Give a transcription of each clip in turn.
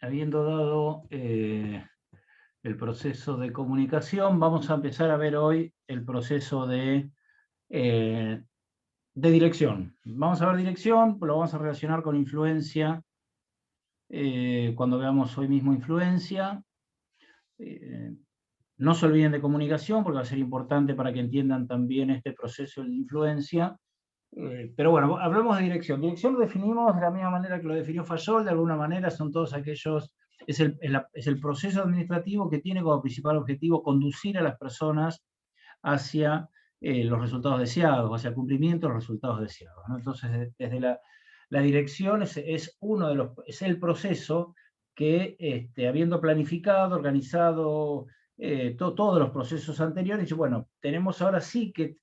habiendo dado el proceso de comunicación, vamos a empezar a ver hoy el proceso de dirección. Vamos a ver dirección, lo vamos a relacionar con influencia, cuando veamos hoy mismo influencia. No se olviden de comunicación, porque va a ser importante para que entiendan también este proceso de influencia. Pero bueno, hablemos de dirección. Dirección lo definimos de la misma manera que lo definió Fayol, de alguna manera son todos aquellos, es el proceso administrativo que tiene como principal objetivo conducir a las personas hacia los resultados deseados, hacia el cumplimiento de los resultados deseados, ¿no? Entonces, desde la dirección es el proceso que, habiendo planificado, organizado todos los procesos anteriores, dice, bueno, tenemos ahora sí que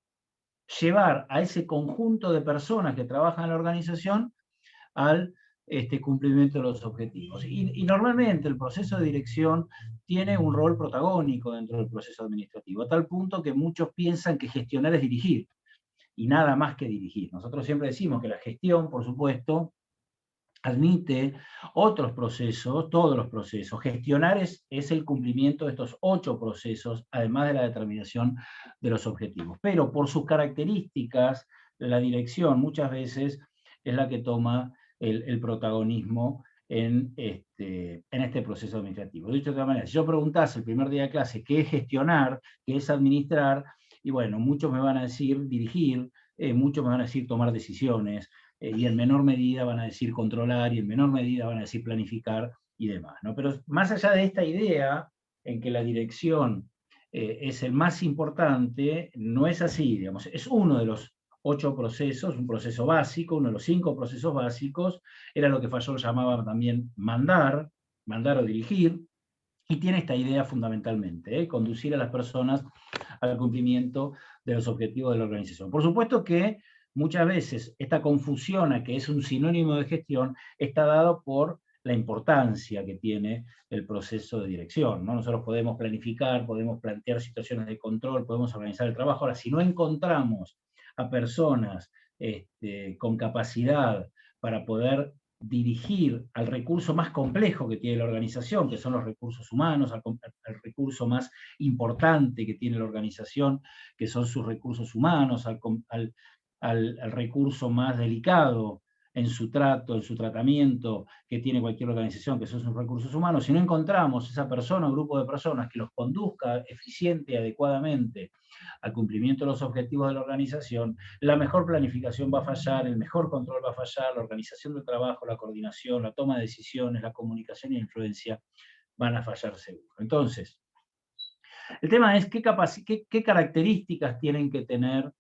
llevar a ese conjunto de personas que trabajan en la organización al cumplimiento de los objetivos. Y normalmente el proceso de dirección tiene un rol protagónico dentro del proceso administrativo, a tal punto que muchos piensan que gestionar es dirigir, y nada más que dirigir. Nosotros siempre decimos que la gestión, por supuesto, admite otros procesos, todos los procesos. Gestionar es el cumplimiento de estos 8 procesos, además de la determinación de los objetivos. Pero por sus características, la dirección muchas veces es la que toma el protagonismo en este proceso administrativo. Dicho de otra manera, si yo preguntase el primer día de clase qué es gestionar, qué es administrar, y bueno, muchos me van a decir dirigir, muchos me van a decir tomar decisiones, y en menor medida van a decir controlar, y en menor medida van a decir planificar y demás, ¿no? Pero más allá de esta idea en que la dirección es el más importante, no es así, digamos, es uno de los 8 procesos, un proceso básico, uno de los 5 procesos básicos, era lo que Fayol llamaba también mandar o dirigir, y tiene esta idea fundamentalmente, conducir a las personas al cumplimiento de los objetivos de la organización. Por supuesto que muchas veces esta confusión a que es un sinónimo de gestión está dado por la importancia que tiene el proceso de dirección, ¿no? Nosotros podemos planificar, podemos plantear situaciones de control, podemos organizar el trabajo. Ahora, si no encontramos a personas con capacidad para poder dirigir al recurso más complejo que tiene la organización, que son los recursos humanos, al recurso más importante que tiene la organización, que son sus recursos humanos, al recurso más delicado en su trato, en su tratamiento que tiene cualquier organización, que son sus recursos humanos. Si no encontramos esa persona o grupo de personas que los conduzca eficiente y adecuadamente al cumplimiento de los objetivos de la organización, la mejor planificación va a fallar, el mejor control va a fallar, la organización del trabajo, la coordinación, la toma de decisiones, la comunicación y la influencia van a fallar seguro. Entonces, el tema es qué características tienen que tener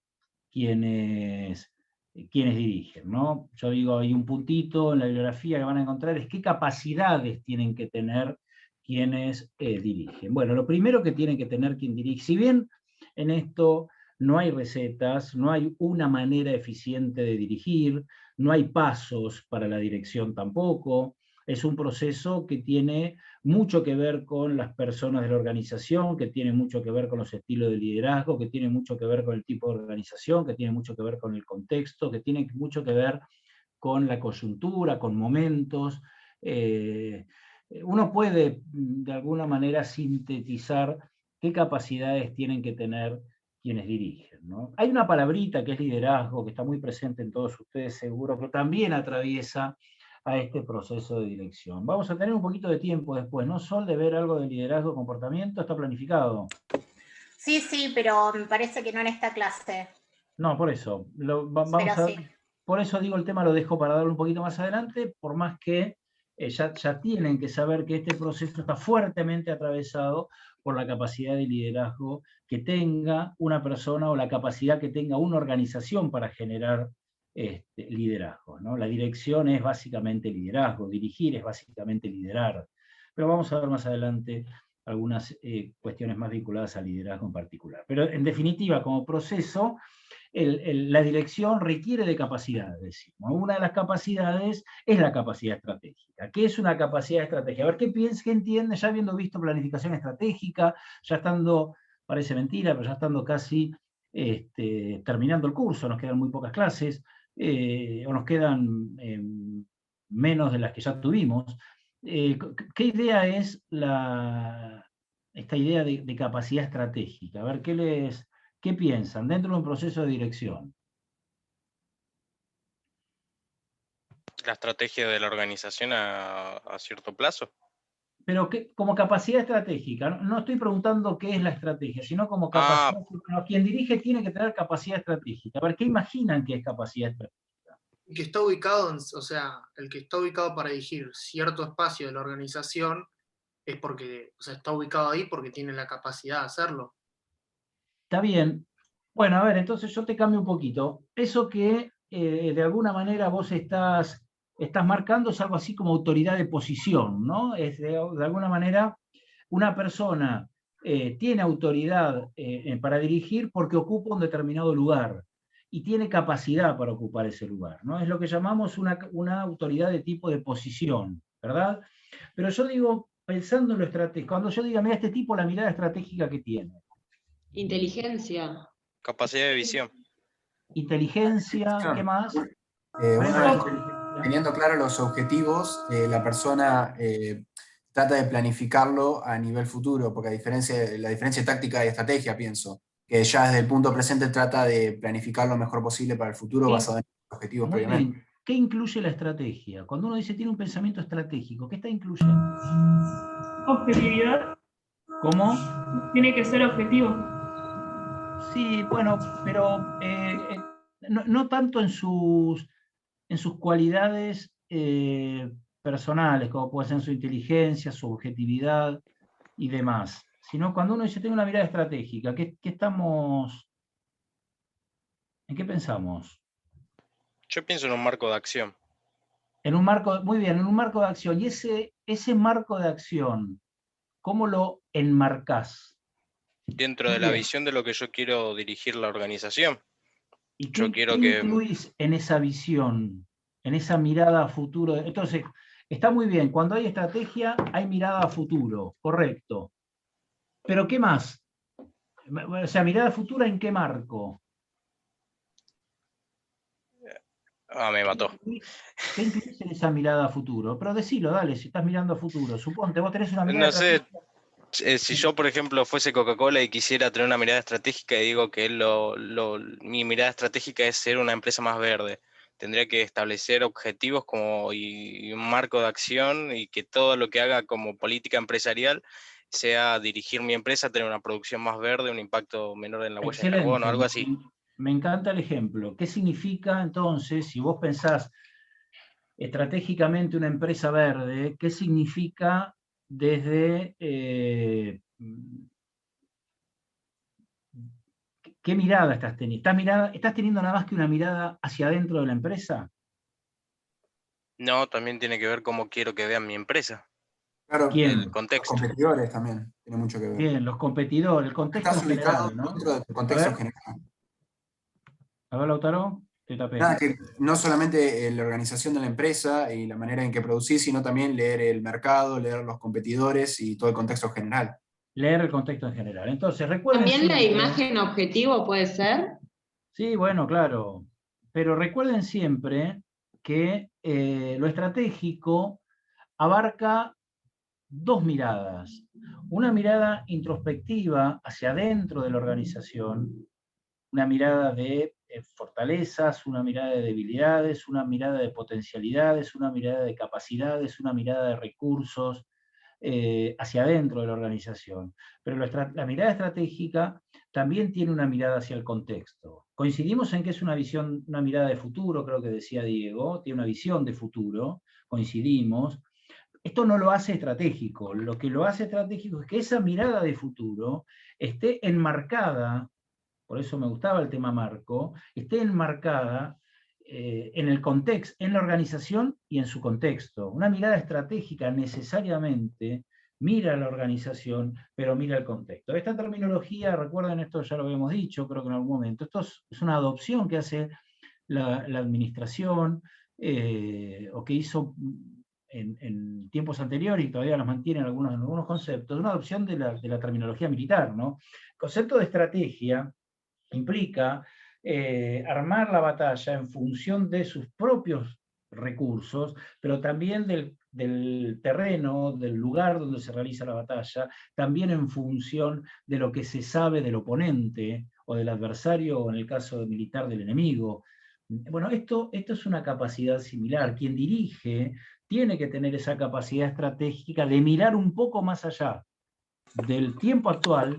quienes dirigen, ¿no? Yo digo, hay un puntito en la bibliografía que van a encontrar, es qué capacidades tienen que tener quienes dirigen. Bueno, lo primero que tiene que tener quien dirige, si bien en esto no hay recetas, no hay una manera eficiente de dirigir, no hay pasos para la dirección tampoco, es un proceso que tiene mucho que ver con las personas de la organización, que tiene mucho que ver con los estilos de liderazgo, que tiene mucho que ver con el tipo de organización, que tiene mucho que ver con el contexto, que tiene mucho que ver con la coyuntura, con momentos. Uno puede, de alguna manera, sintetizar qué capacidades tienen que tener quienes dirigen, ¿no? Hay una palabrita que es liderazgo, que está muy presente en todos ustedes seguro, que también atraviesa a este proceso de dirección. Vamos a tener un poquito de tiempo después, ¿no, Sol, de ver algo de liderazgo, comportamiento? ¿Está planificado? Sí, sí, pero me parece que no en esta clase. No, por eso. Pero Vamos a, sí. por eso digo, el tema lo dejo para darlo un poquito más adelante, por más que ya tienen que saber que este proceso está fuertemente atravesado por la capacidad de liderazgo que tenga una persona o la capacidad que tenga una organización para generar liderazgo, ¿no? La dirección es básicamente liderazgo, dirigir es básicamente liderar. Pero vamos a ver más adelante algunas cuestiones más vinculadas al liderazgo en particular. Pero en definitiva, como proceso, la dirección requiere de capacidades, decimos. Una de las capacidades es la capacidad estratégica. ¿Qué es una capacidad estratégica? A ver, ¿qué piensa, qué entiende, ya habiendo visto planificación estratégica, ya estando, parece mentira, pero ya estando casi terminando el curso, nos quedan muy pocas clases, o nos quedan menos de las que ya tuvimos. ¿Qué idea es esta idea de capacidad estratégica? A ver, ¿qué piensan dentro de un proceso de dirección? La estrategia de la organización a cierto plazo. Pero como capacidad estratégica, no estoy preguntando qué es la estrategia, sino como capacidad, bueno, quien dirige tiene que tener capacidad estratégica. A ver, ¿qué imaginan que es capacidad estratégica? Que está ubicado, o sea, el que está ubicado para dirigir cierto espacio de la organización es porque, o sea, está ubicado ahí porque tiene la capacidad de hacerlo. Está bien. Bueno, a ver, entonces yo te cambio un poquito. Eso que de alguna manera vos estás marcando es algo así como autoridad de posición, ¿no? Es de alguna manera una persona tiene autoridad para dirigir porque ocupa un determinado lugar y tiene capacidad para ocupar ese lugar, ¿no? Es lo que llamamos una autoridad de tipo de posición, ¿verdad? Pero yo digo, pensando en lo estratégico, cuando yo diga, mira, este tipo, la mirada estratégica que tiene. Inteligencia. Capacidad de visión. Inteligencia, ¿qué más? Teniendo claro los objetivos, la persona trata de planificarlo a nivel futuro, porque la diferencia táctica y estrategia, pienso, que ya desde el punto presente trata de planificar lo mejor posible para el futuro basado en los objetivos Muy previamente. bien. ¿Qué incluye la estrategia? Cuando uno dice tiene un pensamiento estratégico, ¿qué está incluyendo? Objetividad. ¿Cómo? Tiene que ser objetivo. Sí, bueno, pero no tanto en sus cualidades personales, como puede ser su inteligencia, su objetividad y demás, sino cuando uno dice tengo una mirada estratégica, ¿en qué pensamos? Yo pienso en un marco de acción. En un marco, muy bien, en un marco de acción. Y ese marco de acción, ¿cómo lo enmarcás? Dentro de la visión de lo que yo quiero dirigir la organización. ¿Y yo qué quiero que incluís en esa visión, en esa mirada a futuro? Entonces, está muy bien, cuando hay estrategia hay mirada a futuro, correcto. Pero ¿qué más? O sea, mirada futura, ¿en qué marco? me mató. ¿Qué incluís en esa mirada a futuro? Pero decilo, dale, si estás mirando a futuro. Suponte, vos tenés una mirada No sé, estratégica. si yo, por ejemplo, fuese Coca-Cola y quisiera tener una mirada estratégica y digo que mi mirada estratégica es ser una empresa más verde, tendría que establecer objetivos y un marco de acción y que todo lo que haga como política empresarial sea dirigir mi empresa a tener una producción más verde, un impacto menor en la huella de carbono, algo así. Me encanta el ejemplo. ¿Qué significa entonces, si vos pensás estratégicamente una empresa verde, qué significa desde qué mirada estás teniendo? ¿Estás teniendo nada más que una mirada hacia adentro de la empresa? No, también tiene que ver cómo quiero que vean mi empresa. Claro, ¿Quién? los competidores también tiene mucho que ver. Bien, los competidores, el contexto en general, ¿no? Dentro del contexto general. A ver, Lautaro, te tapé. Nada, que no solamente la organización de la empresa y la manera en que producís, sino también leer el mercado, leer los competidores y todo el contexto general. Leer el contexto en general. Entonces, recuerden ¿También siempre, la imagen objetivo puede ser? Sí, bueno, claro. Pero recuerden siempre que lo estratégico abarca dos miradas. Una mirada introspectiva hacia adentro de la organización, una mirada de fortalezas, una mirada de debilidades, una mirada de potencialidades, una mirada de capacidades, una mirada de recursos hacia adentro de la organización. Pero la mirada estratégica también tiene una mirada hacia el contexto. Coincidimos en que es una mirada de futuro, creo que decía Diego, tiene una visión de futuro, coincidimos. Esto no lo hace estratégico, lo que lo hace estratégico es que esa mirada de futuro esté enmarcada, por eso me gustaba el tema marco, esté enmarcada en el contexto, en la organización y en su contexto. Una mirada estratégica necesariamente mira la organización, pero mira el contexto. Esta terminología, recuerden, esto ya lo habíamos dicho, creo que en algún momento, esto es una adopción que hace la administración, o que hizo en tiempos anteriores y todavía los mantiene en algunos conceptos, una adopción de la terminología militar, ¿no? El concepto de estrategia implica armar la batalla en función de sus propios recursos, pero también del terreno, del lugar donde se realiza la batalla, también en función de lo que se sabe del oponente, o del adversario, o en el caso militar del enemigo. Bueno, esto es una capacidad similar. Quien dirige tiene que tener esa capacidad estratégica de mirar un poco más allá del tiempo actual,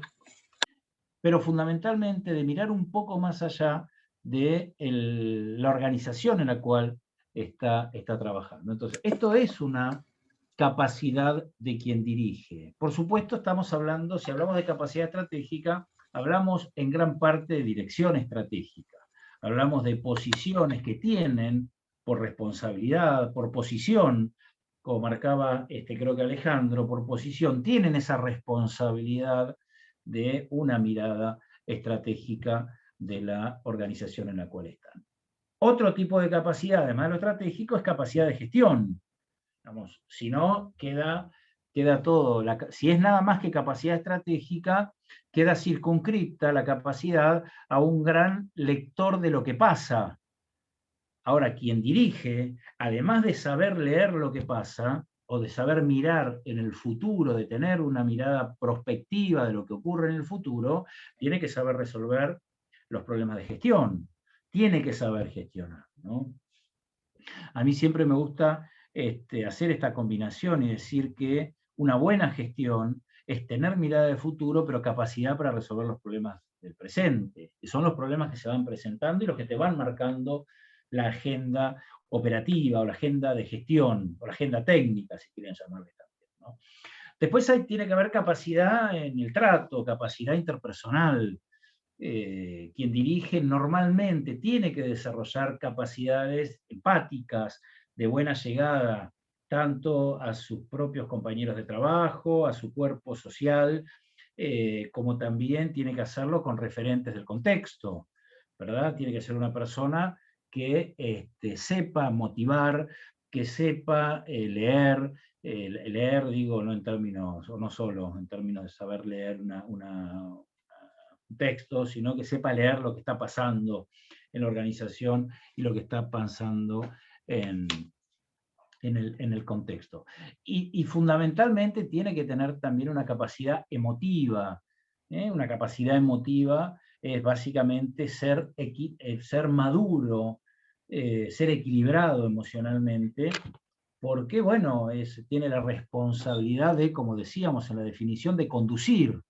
pero fundamentalmente de mirar un poco más allá de la organización en la cual está trabajando. Entonces, esto es una capacidad de quien dirige. Por supuesto, estamos hablando, si hablamos de capacidad estratégica, hablamos en gran parte de dirección estratégica. Hablamos de posiciones que tienen por responsabilidad, por posición, como marcaba creo que Alejandro, por posición, tienen esa responsabilidad de una mirada estratégica de la organización en la cual están. Otro tipo de capacidad, además de lo estratégico, es capacidad de gestión. Digamos, si no, queda todo. Si es nada más que capacidad estratégica, queda circunscripta la capacidad a un gran lector de lo que pasa. Ahora, quien dirige, además de saber leer lo que pasa, o de saber mirar en el futuro, de tener una mirada prospectiva de lo que ocurre en el futuro, tiene que saber resolver los problemas de gestión, tiene que saber gestionar, ¿no? A mí siempre me gusta hacer esta combinación y decir que una buena gestión es tener mirada de futuro, pero capacidad para resolver los problemas del presente, que son los problemas que se van presentando y los que te van marcando la agenda operativa, o la agenda de gestión, o la agenda técnica, si quieren llamarle también, ¿no? Después tiene que haber capacidad en el trato, capacidad interpersonal. Quien dirige normalmente tiene que desarrollar capacidades empáticas, de buena llegada, tanto a sus propios compañeros de trabajo, a su cuerpo social, como también tiene que hacerlo con referentes del contexto, ¿verdad? Tiene que ser una persona que sepa motivar, que sepa leer, digo, no en términos, o no solo en términos de saber leer un texto, sino que sepa leer lo que está pasando en la organización y lo que está pasando en el contexto. Y fundamentalmente tiene que tener también una capacidad emotiva. Una capacidad emotiva es básicamente ser maduro, ser equilibrado emocionalmente, porque, bueno, tiene la responsabilidad de, como decíamos en la definición, de conducir.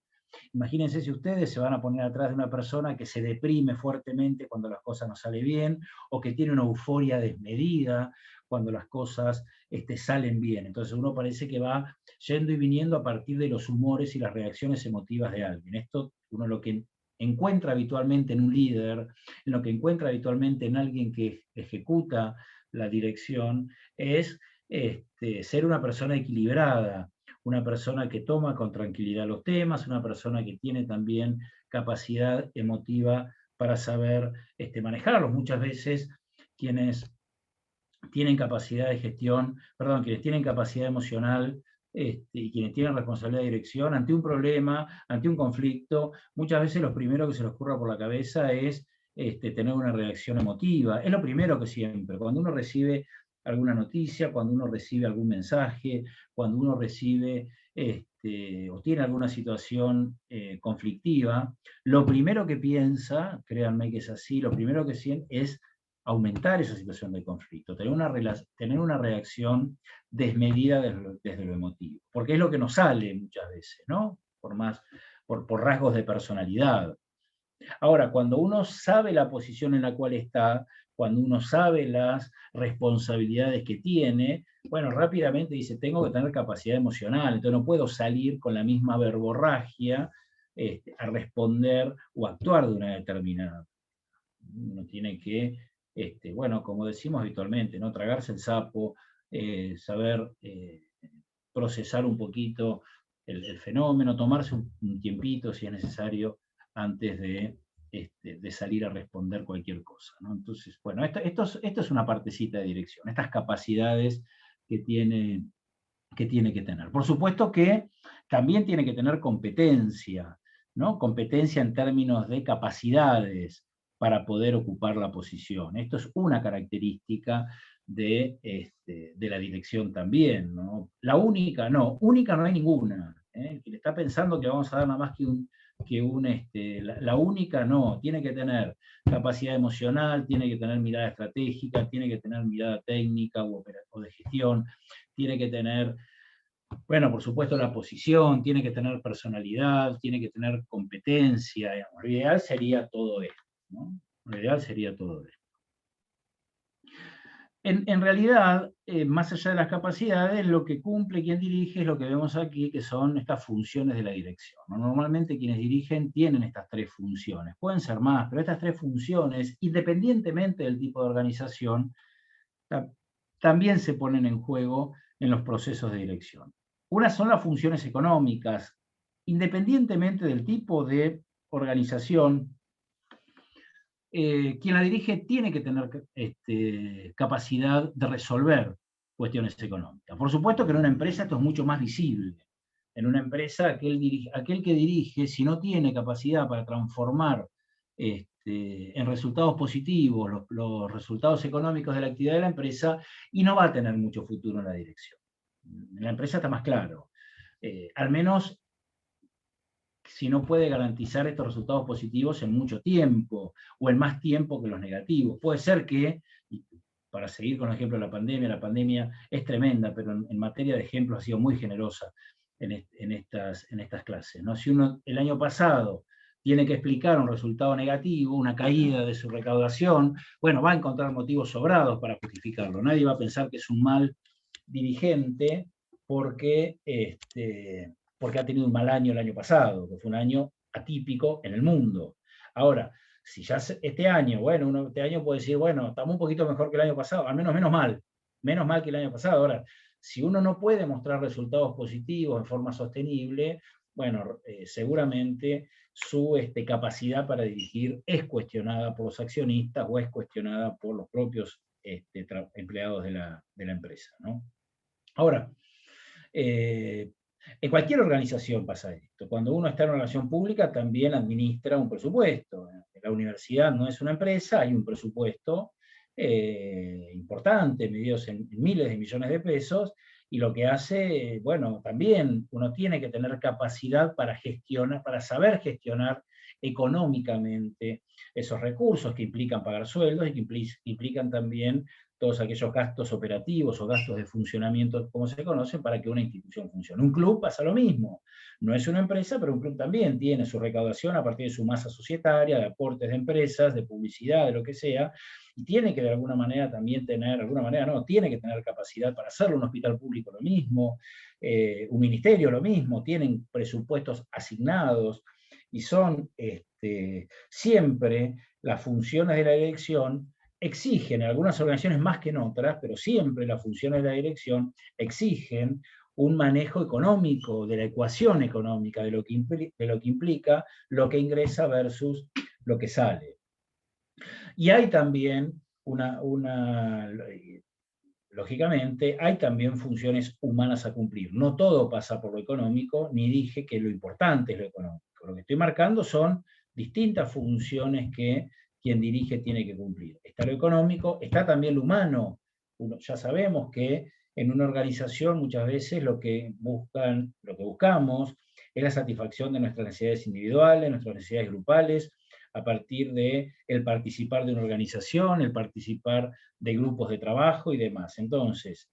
Imagínense si ustedes se van a poner atrás de una persona que se deprime fuertemente cuando las cosas no salen bien, o que tiene una euforia desmedida cuando las cosas salen bien. Entonces uno parece que va yendo y viniendo a partir de los humores y las reacciones emotivas de alguien. Esto uno lo que encuentra habitualmente en un líder, en lo que encuentra habitualmente en alguien que ejecuta la dirección, es ser una persona equilibrada, una persona que toma con tranquilidad los temas, una persona que tiene también capacidad emotiva para saber manejarlos. Muchas veces quienes tienen capacidad de gestión, quienes tienen capacidad emocional y quienes tienen responsabilidad de dirección, ante un problema, ante un conflicto, muchas veces lo primero que se les ocurra por la cabeza es tener una reacción emotiva. Es lo primero que siempre, cuando uno recibe alguna noticia, cuando uno recibe algún mensaje, cuando uno recibe o tiene alguna situación conflictiva, lo primero que piensa, créanme que es así, lo primero que siente es aumentar esa situación de conflicto, tener una reacción desmedida desde lo emotivo, porque es lo que nos sale muchas veces, ¿no? Por rasgos de personalidad. Ahora, cuando uno sabe la posición en la cual está, cuando uno sabe las responsabilidades que tiene, bueno, rápidamente dice, tengo que tener capacidad emocional, entonces no puedo salir con la misma verborragia a responder o actuar de una determinada. Uno tiene que, bueno, como decimos habitualmente, ¿no? Tragarse el sapo, saber procesar un poquito el fenómeno, tomarse un tiempito si es necesario antes de salir a responder cualquier cosa, ¿no? Entonces, bueno, esto es una partecita de dirección, estas capacidades que tiene que tener. Por supuesto que también tiene que tener competencia, ¿no? Competencia en términos de capacidades para poder ocupar la posición. Esto es una característica de la dirección también, ¿no? La única no hay ninguna. Quien está pensando que vamos a dar nada más la única no, tiene que tener capacidad emocional, tiene que tener mirada estratégica, tiene que tener mirada técnica o de gestión, tiene que tener, bueno, por supuesto la posición, tiene que tener personalidad, tiene que tener competencia, digamos. Lo ideal sería todo esto, ¿no? Lo ideal sería todo esto. En realidad, más allá de las capacidades, lo que cumple quien dirige es lo que vemos aquí, que son estas funciones de la dirección, ¿no? Normalmente quienes dirigen tienen estas tres funciones, pueden ser más, pero estas tres funciones, independientemente del tipo de organización, también se ponen en juego en los procesos de dirección. Unas son las funciones económicas, independientemente del tipo de organización. Quien la dirige tiene que tener capacidad de resolver cuestiones económicas. Por supuesto que en una empresa esto es mucho más visible. En una empresa, aquel que dirige, si no tiene capacidad para transformar en resultados positivos los resultados económicos de la actividad de la empresa, y no va a tener mucho futuro en la dirección. En la empresa está más claro. Al menos si no puede garantizar estos resultados positivos en mucho tiempo, o en más tiempo que los negativos. Puede ser que, para seguir con el ejemplo de la pandemia es tremenda, pero en materia de ejemplos ha sido muy generosa en estas clases, ¿no? Si uno el año pasado tiene que explicar un resultado negativo, una caída de su recaudación, bueno, va a encontrar motivos sobrados para justificarlo. Nadie va a pensar que es un mal dirigente porque ha tenido un mal año el año pasado, que fue un año atípico en el mundo. Ahora, si ya este año, bueno, uno este año puede decir, bueno, estamos un poquito mejor que el año pasado, al menos menos mal que el año pasado. Ahora, si uno no puede mostrar resultados positivos en forma sostenible, bueno, seguramente su capacidad para dirigir es cuestionada por los accionistas o es cuestionada por los propios empleados de la empresa, ¿no? Ahora, en cualquier organización pasa esto. Cuando uno está en una organización pública, también administra un presupuesto. La universidad no es una empresa, hay un presupuesto importante, medidos en miles de millones de pesos, y lo que hace, bueno, también uno tiene que tener capacidad para gestionar, para saber gestionar económicamente esos recursos que implican pagar sueldos y que implican también todos aquellos gastos operativos o gastos de funcionamiento, como se conocen, para que una institución funcione. Un club pasa lo mismo. No es una empresa, pero un club también tiene su recaudación a partir de su masa societaria, de aportes de empresas, de publicidad, de lo que sea, y tiene que de alguna manera también tiene que tener capacidad para hacerlo. Un hospital público lo mismo, un ministerio lo mismo, tienen presupuestos asignados, y son siempre las funciones de la dirección exigen, en algunas organizaciones más que en otras, pero siempre las funciones de la dirección exigen un manejo económico, de la ecuación económica, de lo que implica lo que ingresa versus lo que sale. Y hay también lógicamente, hay también funciones humanas a cumplir. No todo pasa por lo económico, ni dije que lo importante es lo económico. Lo que estoy marcando son distintas funciones que quien dirige tiene que cumplir. Está lo económico, está también lo humano. Ya sabemos que en una organización muchas veces lo que buscamos es la satisfacción de nuestras necesidades individuales, nuestras necesidades grupales, a partir de el participar de una organización, el participar de grupos de trabajo y demás. Entonces,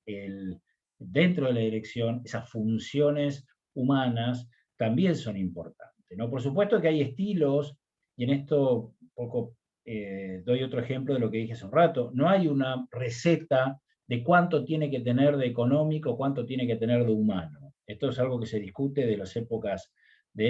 dentro de la dirección, esas funciones humanas también son importantes, ¿no? Por supuesto que hay estilos, y en esto poco doy otro ejemplo de lo que dije hace un rato. No hay una receta de cuánto tiene que tener de económico, cuánto tiene que tener de humano. Esto es algo que se discute de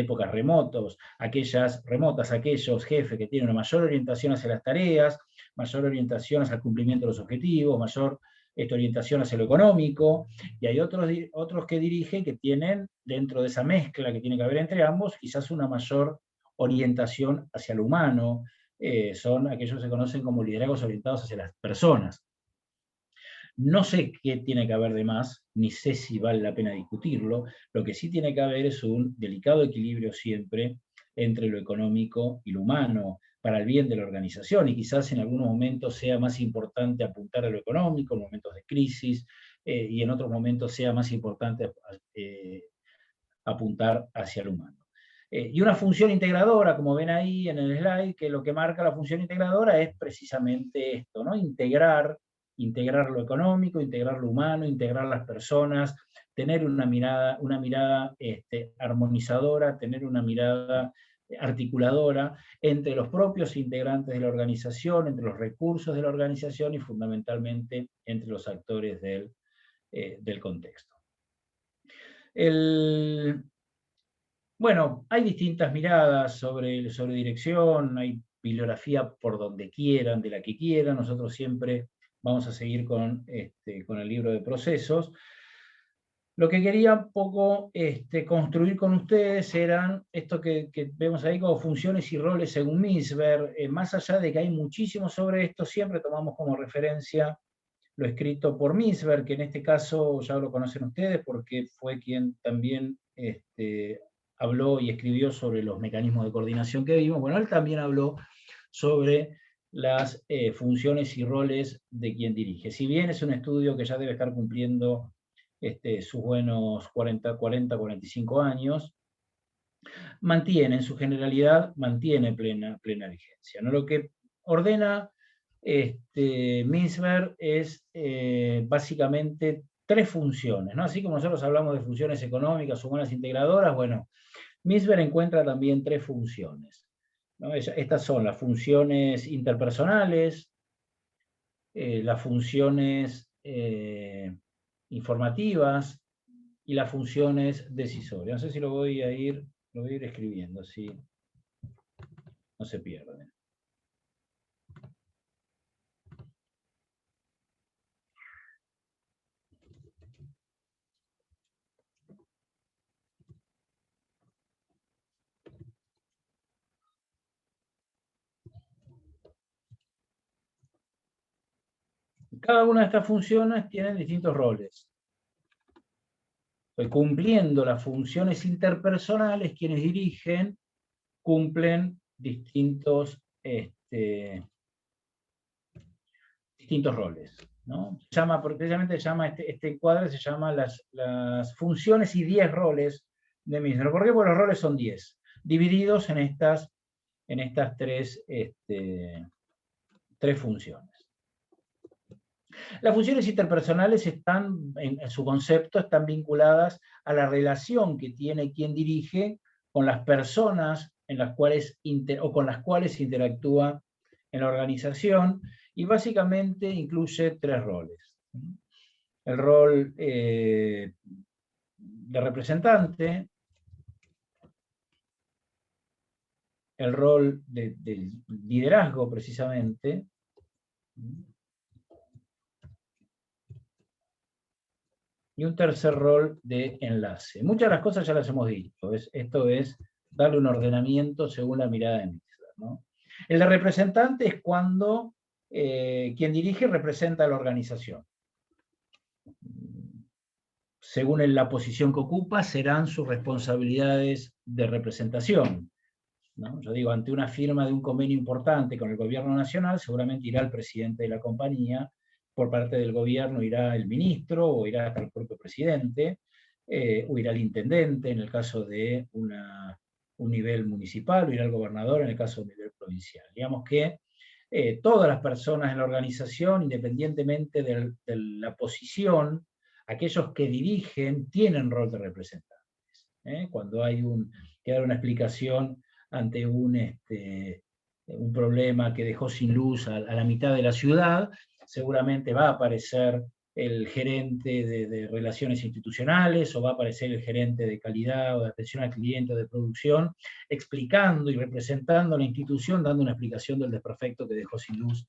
épocas remotas, aquellos jefes que tienen una mayor orientación hacia las tareas, mayor orientación hacia el cumplimiento de los objetivos, mayor orientación hacia lo económico, y hay otros que dirigen que tienen, dentro de esa mezcla que tiene que haber entre ambos, quizás una mayor orientación hacia lo humano. Son aquellos que se conocen como liderazgos orientados hacia las personas. No sé qué tiene que haber de más, ni sé si vale la pena discutirlo. Lo que sí tiene que haber es un delicado equilibrio siempre entre lo económico y lo humano, para el bien de la organización, y quizás en algunos momentos sea más importante apuntar a lo económico, en momentos de crisis, y en otros momentos sea más importante apuntar hacia lo humano. Y una función integradora, como ven ahí en el slide, que lo que marca la función integradora es precisamente esto, ¿no? Integrar lo económico, integrar lo humano, integrar las personas, tener una mirada armonizadora, tener una mirada articuladora entre los propios integrantes de la organización, entre los recursos de la organización y fundamentalmente entre los actores del contexto. Bueno, hay distintas miradas sobre dirección, hay bibliografía por donde quieran, de la que quieran. Nosotros siempre vamos a seguir con el libro de procesos. Lo que quería un poco construir con ustedes eran esto que vemos ahí como funciones y roles según Misber. Más allá de que hay muchísimo sobre esto, siempre tomamos como referencia lo escrito por Misber, que en este caso ya lo conocen ustedes porque fue quien también habló y escribió sobre los mecanismos de coordinación que vimos. Bueno, él también habló sobre las funciones y roles de quien dirige. Si bien es un estudio que ya debe estar cumpliendo sus buenos 40-45 años, mantiene, en su generalidad, mantiene plena vigencia, ¿no? Lo que ordena Misber es básicamente tres funciones, ¿no? Así como nosotros hablamos de funciones económicas, humanas integradoras, bueno, Misber encuentra también tres funciones, ¿no? Estas son las funciones interpersonales, las funciones informativas y las funciones decisorias. No sé si lo voy a ir escribiendo, así no se pierden. Cada una de estas funciones tiene distintos roles. Cumpliendo las funciones interpersonales, quienes dirigen cumplen distintos roles, ¿no? Precisamente este encuadre se llama las funciones y 10 roles de Misber. ¿Por qué? Porque los roles son 10, divididos en estas tres funciones. Las funciones interpersonales están, en su concepto, están vinculadas a la relación que tiene quien dirige con las personas con las cuales interactúa en la organización, y básicamente incluye tres roles. El rol de representante, el rol de liderazgo, precisamente, y un tercer rol de enlace. Muchas de las cosas ya las hemos dicho. Esto es darle un ordenamiento según la mirada de Misber, ¿no? El de representante es cuando quien dirige representa a la organización. Según la posición que ocupa, serán sus responsabilidades de representación, ¿no? Yo digo, ante una firma de un convenio importante con el gobierno nacional, seguramente irá el presidente de la compañía. Por parte del gobierno irá el ministro, o irá hasta el propio presidente, o irá el intendente en el caso de un nivel municipal, o irá el gobernador en el caso de un nivel provincial. Digamos que todas las personas en la organización, independientemente de la posición, aquellos que dirigen tienen rol de representantes. Cuando hay que dar una explicación ante un problema que dejó sin luz a la mitad de la ciudad, seguramente va a aparecer el gerente de relaciones institucionales, o va a aparecer el gerente de calidad o de atención al cliente o de producción, explicando y representando a la institución, dando una explicación del desperfecto que dejó sin luz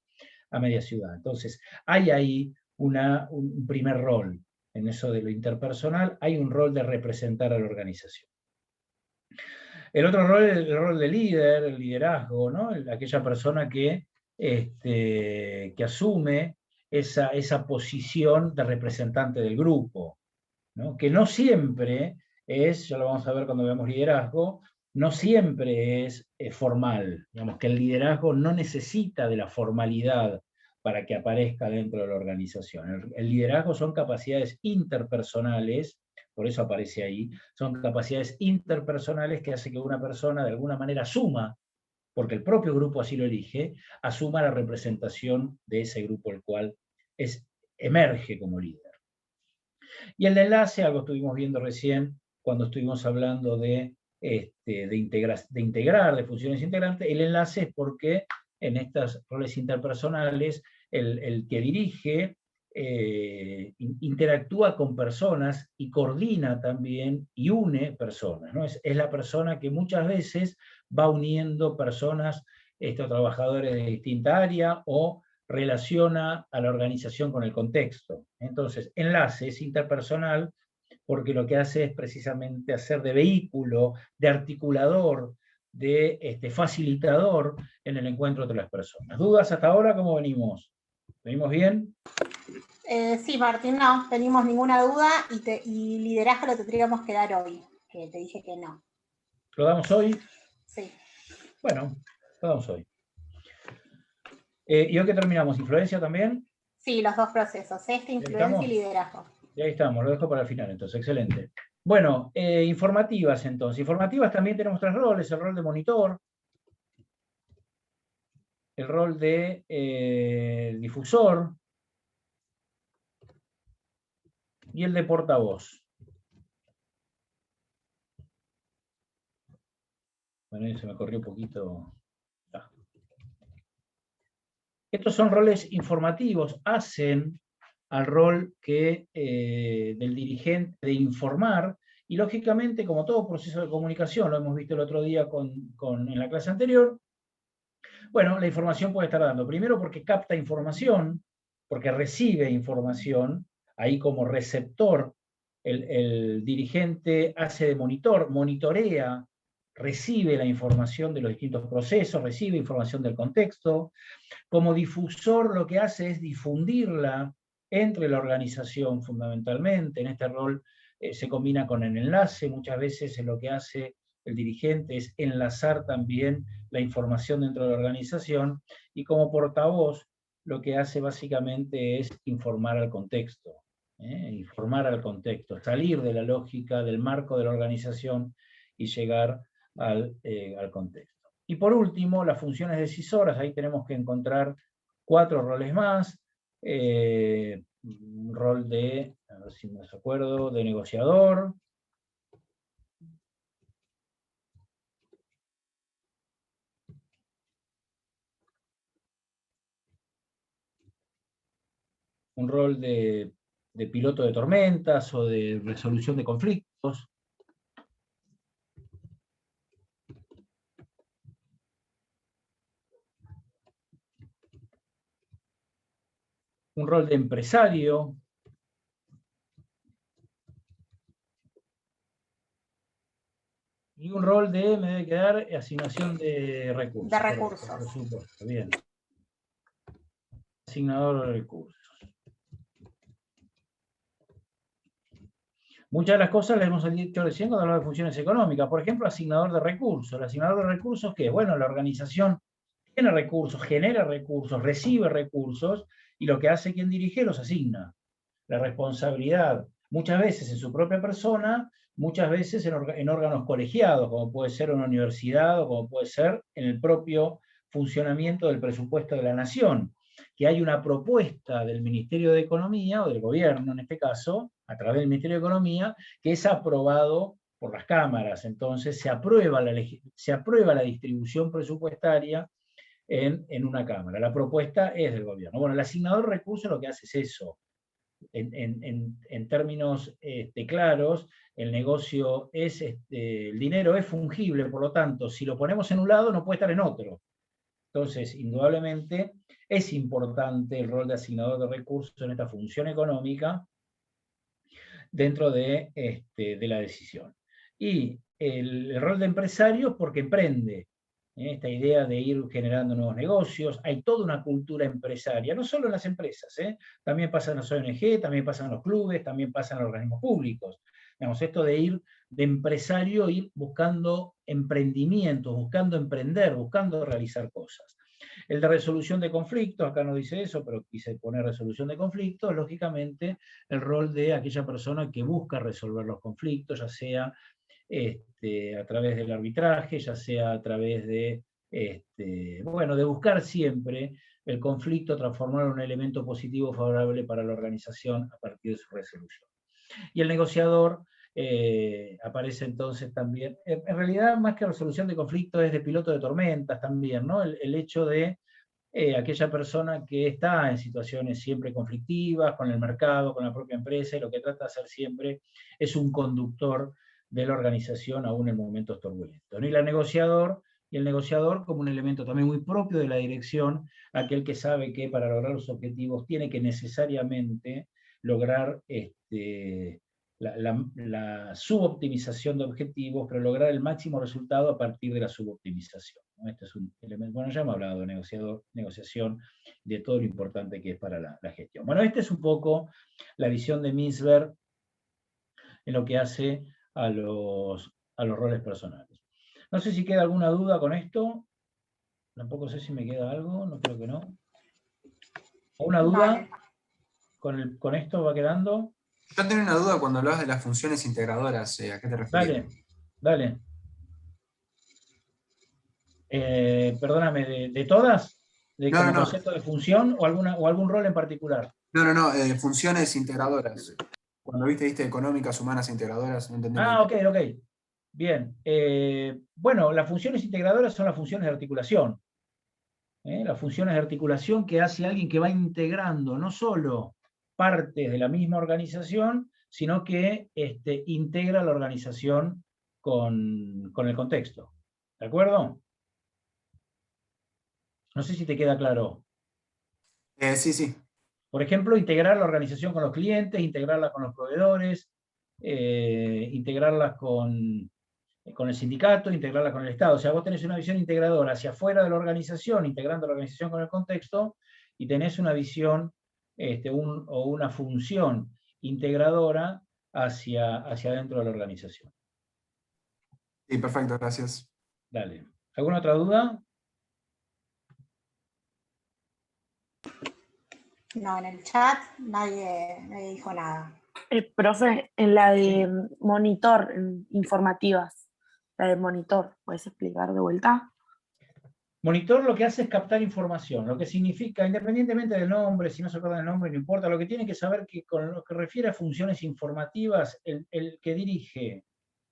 a media ciudad. Entonces, hay ahí un primer rol en eso de lo interpersonal, hay un rol de representar a la organización. El otro rol es el rol de líder, el liderazgo, ¿no? Aquella persona que asume esa posición de representante del grupo, ¿no? Que no siempre es, ya lo vamos a ver cuando veamos liderazgo, no siempre es formal. Digamos que el liderazgo no necesita de la formalidad para que aparezca dentro de la organización. El liderazgo son capacidades interpersonales, por eso aparece ahí, son capacidades interpersonales que hace que una persona de alguna manera asuma, porque el propio grupo así lo elige, asuma la representación de ese grupo el cual emerge como líder. Y el enlace, algo estuvimos viendo recién cuando estuvimos hablando de integrar, de funciones integrantes, el enlace es porque en estos roles interpersonales el que dirige interactúa con personas y coordina también y une personas, ¿no? Es la persona que muchas veces va uniendo personas, trabajadores de distinta área, o relaciona a la organización con el contexto. Entonces, enlace es interpersonal porque lo que hace es precisamente hacer de vehículo, de articulador, de facilitador en el encuentro entre las personas. ¿Dudas hasta ahora? ¿Cómo venimos? ¿Venimos bien? Sí, Martín, no tenemos ninguna duda y liderazgo lo tendríamos que dar hoy, que te dije que no. ¿Lo damos hoy? Sí. Bueno, lo damos hoy. ¿Y hoy qué terminamos? ¿Influencia también? Sí, los dos procesos, influencia y liderazgo. Y ahí estamos, lo dejo para el final entonces, excelente. Bueno, informativas entonces. Informativas también tenemos 3 roles, el rol de monitor, el rol de difusor y el de portavoz. Bueno, se me corrió un poquito. Estos son roles informativos, hacen al rol del dirigente de informar, y lógicamente, como todo proceso de comunicación, lo hemos visto el otro día en la clase anterior, bueno, la información puede estar dando, primero porque capta información, porque recibe información, ahí como receptor, el dirigente hace de monitor, monitorea, recibe la información de los distintos procesos, recibe información del contexto. Como difusor lo que hace es difundirla entre la organización fundamentalmente. En este rol se combina con el enlace, muchas veces lo que hace el dirigente es enlazar también la información dentro de la organización, y como portavoz lo que hace básicamente es informar al contexto, informar al contexto, salir de la lógica del marco de la organización y llegar al contexto. Y por último, las funciones decisoras, ahí tenemos que encontrar 4 roles más, un rol de, a ver si me acuerdo, de negociador, un rol de piloto de tormentas o de resolución de conflictos, un rol de empresario, y un rol de, me debe quedar, asignación de recursos. De recursos. Por supuesto, bien. Asignador de recursos. Muchas de las cosas las hemos dicho recién cuando hablamos de funciones económicas. Por ejemplo, asignador de recursos. El asignador de recursos, ¿qué? Bueno, la organización tiene recursos, genera recursos, recibe recursos, y lo que hace quien dirige los asigna. La responsabilidad, muchas veces en su propia persona, muchas veces en órganos colegiados, como puede ser una universidad o como puede ser en el propio funcionamiento del presupuesto de la nación, que hay una propuesta del Ministerio de Economía, o del gobierno en este caso, a través del Ministerio de Economía, que es aprobado por las cámaras. Entonces se aprueba la distribución presupuestaria en una cámara. La propuesta es del gobierno. Bueno, el asignador de recursos lo que hace es eso. En términos claros, el negocio es, el dinero es fungible, por lo tanto, si lo ponemos en un lado, no puede estar en otro. Entonces, indudablemente, es importante el rol de asignador de recursos en esta función económica dentro de la decisión. Y el rol de empresario, porque emprende. Esta idea de ir generando nuevos negocios, hay toda una cultura empresaria, no solo en las empresas, también pasa en las ONG, también pasa en los clubes, también pasa en los organismos públicos. Digamos, esto de ir de empresario ir buscando emprendimientos, buscando emprender, buscando realizar cosas. El de resolución de conflictos, acá no dice eso, pero quise poner resolución de conflictos, lógicamente el rol de aquella persona que busca resolver los conflictos, ya sea a través del arbitraje, ya sea a través de, bueno, de buscar siempre el conflicto, transformarlo en un elemento positivo favorable para la organización a partir de su resolución. Y el negociador aparece entonces también, en realidad más que resolución de conflictos es de piloto de tormentas también, ¿no? El hecho de aquella persona que está en situaciones siempre conflictivas con el mercado, con la propia empresa, y lo que trata de hacer siempre es un conductor de la organización aún en momentos turbulentos, ¿no? Y el negociador como un elemento también muy propio de la dirección, aquel que sabe que para lograr los objetivos tiene que necesariamente lograr la suboptimización de objetivos, pero lograr el máximo resultado a partir de la suboptimización, ¿no? Este es un elemento, bueno, ya hemos hablado de negociación, de todo lo importante que es para la gestión. Bueno, esta es un poco la visión de Misberg en lo que hace a los roles personales. No sé si queda alguna duda con esto, tampoco sé si me queda algo, no creo que no. ¿Alguna duda? Vale. ¿Con esto va quedando? Yo tengo una duda cuando hablabas de las funciones integradoras, ¿a qué te referías? Dale. Perdóname, ¿de todas? ¿Como No. concepto de función o algún rol en particular? No, funciones integradoras. Cuando viste económicas, humanas, integradoras, no entendí. Ok. Bien. Bueno, las funciones integradoras son las funciones de articulación. Las funciones de articulación que hace alguien que va integrando no solo partes de la misma organización, sino que integra la organización con el contexto. ¿De acuerdo? No sé si te queda claro. Sí. Por ejemplo, integrar la organización con los clientes, integrarla con los proveedores, integrarla con el sindicato, integrarla con el Estado. O sea, vos tenés una visión integradora hacia afuera de la organización, integrando la organización con el contexto, y tenés una visión o una función integradora hacia adentro de la organización. Sí, perfecto, gracias. Dale. ¿Alguna otra duda? No, en el chat nadie dijo nada. Profe, en la de monitor, informativas, la de monitor, ¿puedes explicar de vuelta? Monitor lo que hace es captar información, lo que significa, independientemente del nombre, si no se acuerdan el nombre, no importa, lo que tiene que saber que con lo que refiere a funciones informativas, el que dirige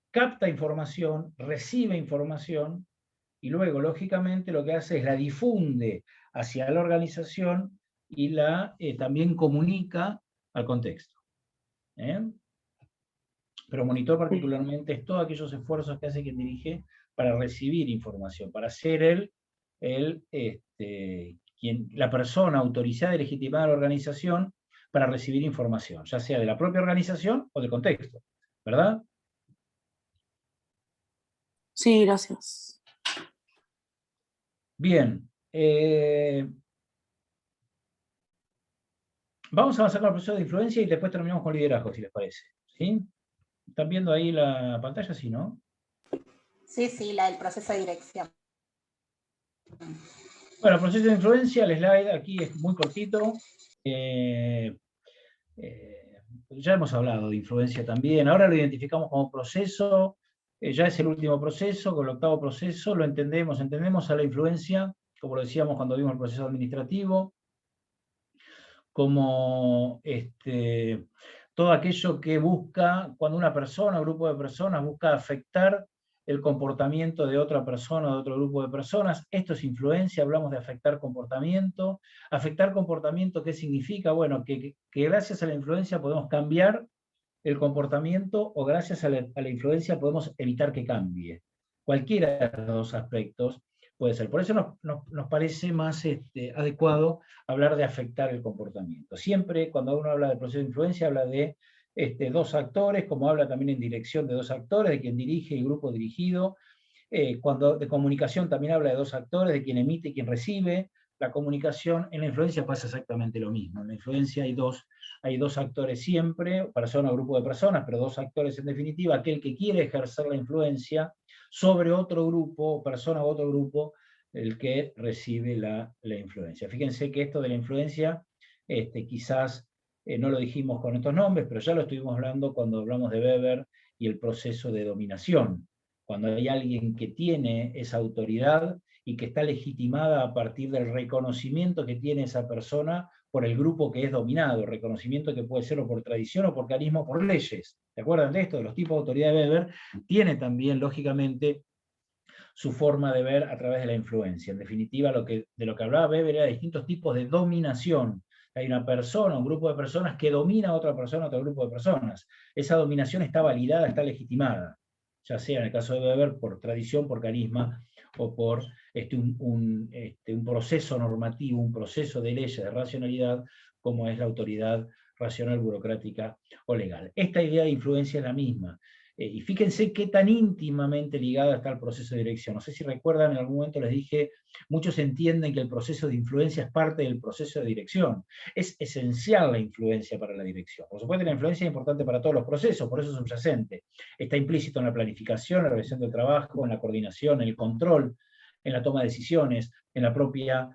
capta información, recibe información, y luego, lógicamente, lo que hace es la difunde hacia la organización y la también comunica al contexto. Pero monitor particularmente es todos aquellos esfuerzos que hace quien dirige para recibir información, para ser la persona autorizada y legitimada de la organización para recibir información, ya sea de la propia organización o del contexto, ¿verdad? Sí, gracias. Bien. Vamos a avanzar con el proceso de influencia y después terminamos con liderazgo, si les parece. ¿Sí? ¿Están viendo ahí la pantalla? Sí, ¿no? Sí, la del proceso de dirección. Bueno, el proceso de influencia, el slide aquí es muy cortito. Ya hemos hablado de influencia también. Ahora lo identificamos como proceso. Ya es el último proceso, con el octavo proceso lo entendemos a la influencia, como lo decíamos cuando vimos el proceso administrativo, como todo aquello que busca, cuando una persona, un grupo de personas busca afectar el comportamiento de otra persona o de otro grupo de personas. Esto es influencia, hablamos de afectar comportamiento. Afectar comportamiento, ¿qué significa? Bueno, que gracias a la influencia podemos cambiar el comportamiento o gracias a la influencia podemos evitar que cambie. Cualquiera de los dos aspectos puede ser. Por eso nos parece más adecuado hablar de afectar el comportamiento. Siempre cuando uno habla de proceso de influencia habla de dos actores, como habla también en dirección de dos actores, de quien dirige y grupo dirigido. Cuando de comunicación también habla de dos actores, de quien emite y quien recibe, la comunicación, en la influencia pasa exactamente lo mismo. En la influencia hay dos actores siempre, persona o grupo de personas, pero dos actores en definitiva, aquel que quiere ejercer la influencia sobre otro grupo, persona u otro grupo, el que recibe la influencia. Fíjense que esto de la influencia, quizás no lo dijimos con estos nombres, pero ya lo estuvimos hablando cuando hablamos de Weber y el proceso de dominación. Cuando hay alguien que tiene esa autoridad y que está legitimada a partir del reconocimiento que tiene esa persona por el grupo que es dominado, reconocimiento que puede ser o por tradición o por carisma o por leyes. ¿Se acuerdan de esto? De los tipos de autoridad de Weber, tiene también, lógicamente, su forma de ver a través de la influencia. En definitiva, de lo que hablaba Weber era distintos tipos de dominación. Hay una persona, un grupo de personas que domina a otra persona, a otro grupo de personas. Esa dominación está validada, está legitimada, ya sea en el caso de Weber por tradición, por carisma, o por un proceso normativo, un proceso de leyes, de racionalidad, como es la autoridad racional, burocrática o legal. Esta idea de influencia es la misma. Y fíjense qué tan íntimamente ligada está el proceso de dirección. No sé si recuerdan, en algún momento les dije, muchos entienden que el proceso de influencia es parte del proceso de dirección. Es esencial la influencia para la dirección. Por supuesto, la influencia es importante para todos los procesos, por eso es subyacente. Está implícito en la planificación, en la organización del trabajo, en la coordinación, en el control, en la toma de decisiones, en la propia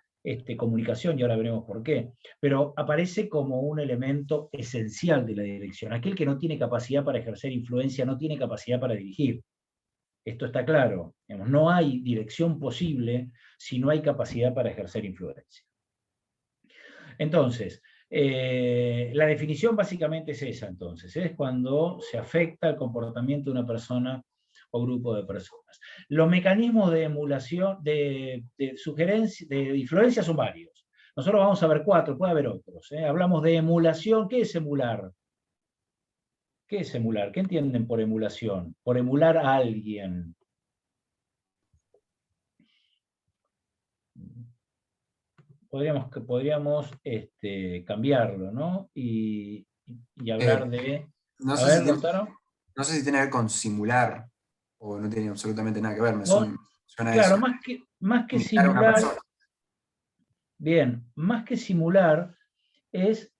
comunicación, y ahora veremos por qué, pero aparece como un elemento esencial de la dirección. Aquel que no tiene capacidad para ejercer influencia no tiene capacidad para dirigir. Esto está claro. No hay dirección posible si no hay capacidad para ejercer influencia. Entonces, la definición básicamente es esa, entonces, es cuando se afecta el comportamiento de una persona o grupo de personas. Los mecanismos de emulación, de sugerencia, de influencia son varios. Nosotros vamos a ver 4, puede haber otros. Hablamos de emulación. ¿Qué es emular? ¿Qué es emular? ¿Qué entienden por emulación? Por emular a alguien. Podríamos cambiarlo, ¿no? Y hablar de... No sé si tiene que ver con simular, o no tiene absolutamente nada que ver, me suena claro, eso. más que simular... Bien, más que simular es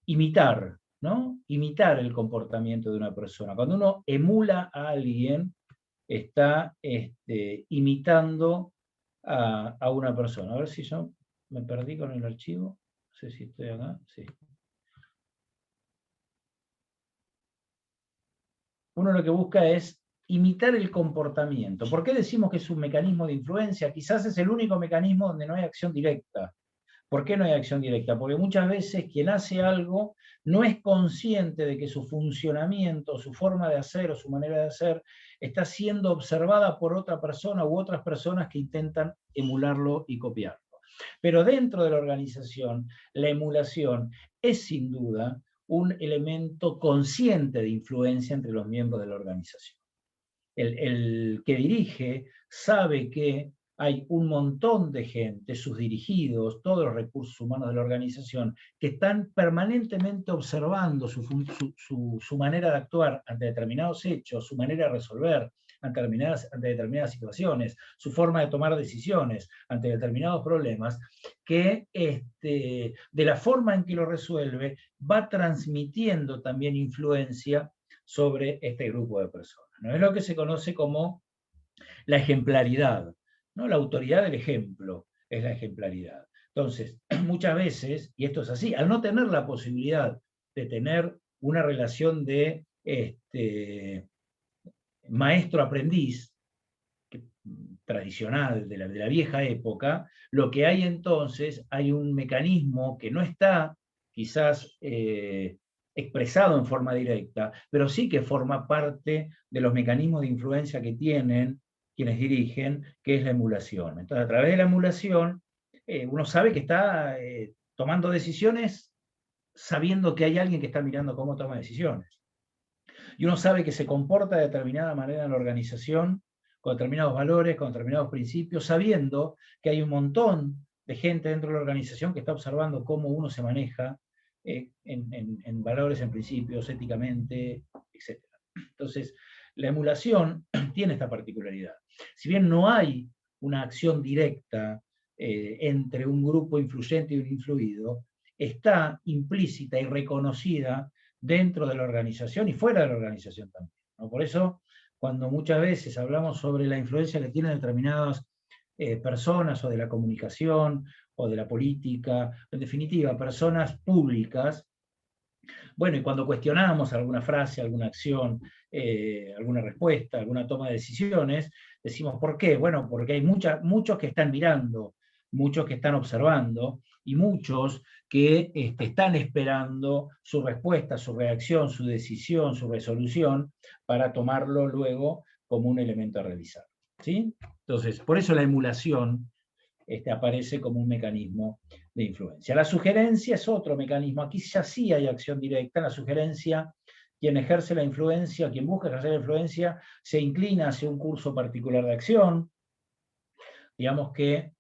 imitar, ¿no? Imitar el comportamiento de una persona. Cuando uno emula a alguien, está imitando a una persona. A ver si yo me perdí con el archivo. No sé si estoy acá. Sí. Uno lo que busca es imitar el comportamiento. ¿Por qué decimos que es un mecanismo de influencia? Quizás es el único mecanismo donde no hay acción directa. ¿Por qué no hay acción directa? Porque muchas veces quien hace algo no es consciente de que su funcionamiento, su forma de hacer o su manera de hacer está siendo observada por otra persona u otras personas que intentan emularlo y copiarlo. Pero dentro de la organización, la emulación es sin duda un elemento consciente de influencia entre los miembros de la organización. El que dirige sabe que hay un montón de gente, sus dirigidos, todos los recursos humanos de la organización, que están permanentemente observando su manera de actuar ante determinados hechos, su manera de resolver ante determinadas situaciones, su forma de tomar decisiones ante determinados problemas, que de la forma en que lo resuelve va transmitiendo también influencia sobre este grupo de personas, ¿no? Es lo que se conoce como la ejemplaridad, ¿no? La autoridad del ejemplo es la ejemplaridad. Entonces, muchas veces, y esto es así, al no tener la posibilidad de tener una relación de maestro-aprendiz tradicional de la vieja época, lo que hay entonces, hay un mecanismo que no está quizás expresado en forma directa, pero sí que forma parte de los mecanismos de influencia que tienen quienes dirigen, que es la emulación. Entonces, a través de la emulación, uno sabe que está tomando decisiones sabiendo que hay alguien que está mirando cómo toma decisiones. Y uno sabe que se comporta de determinada manera en la organización, con determinados valores, con determinados principios, sabiendo que hay un montón de gente dentro de la organización que está observando cómo uno se maneja en valores, en principios, éticamente, etc. Entonces, la emulación tiene esta particularidad. Si bien no hay una acción directa entre un grupo influyente y un influido está implícita y reconocida dentro de la organización y fuera de la organización también, ¿no? Por eso, cuando muchas veces hablamos sobre la influencia que tienen determinadas personas o de la comunicación o de la política, en definitiva, personas públicas, bueno, y cuando cuestionamos alguna frase, alguna acción, alguna respuesta, alguna toma de decisiones, decimos, ¿por qué? Bueno, porque hay muchos que están mirando, muchos que están observando, y muchos que están esperando su respuesta, su reacción, su decisión, su resolución, para tomarlo luego como un elemento a revisar, ¿sí? Entonces, por eso la emulación aparece como un mecanismo de influencia. La sugerencia es otro mecanismo. Aquí ya sí hay acción directa. En la sugerencia, quien ejerce la influencia, quien busca ejercer la influencia, se inclina hacia un curso particular de acción. Digamos que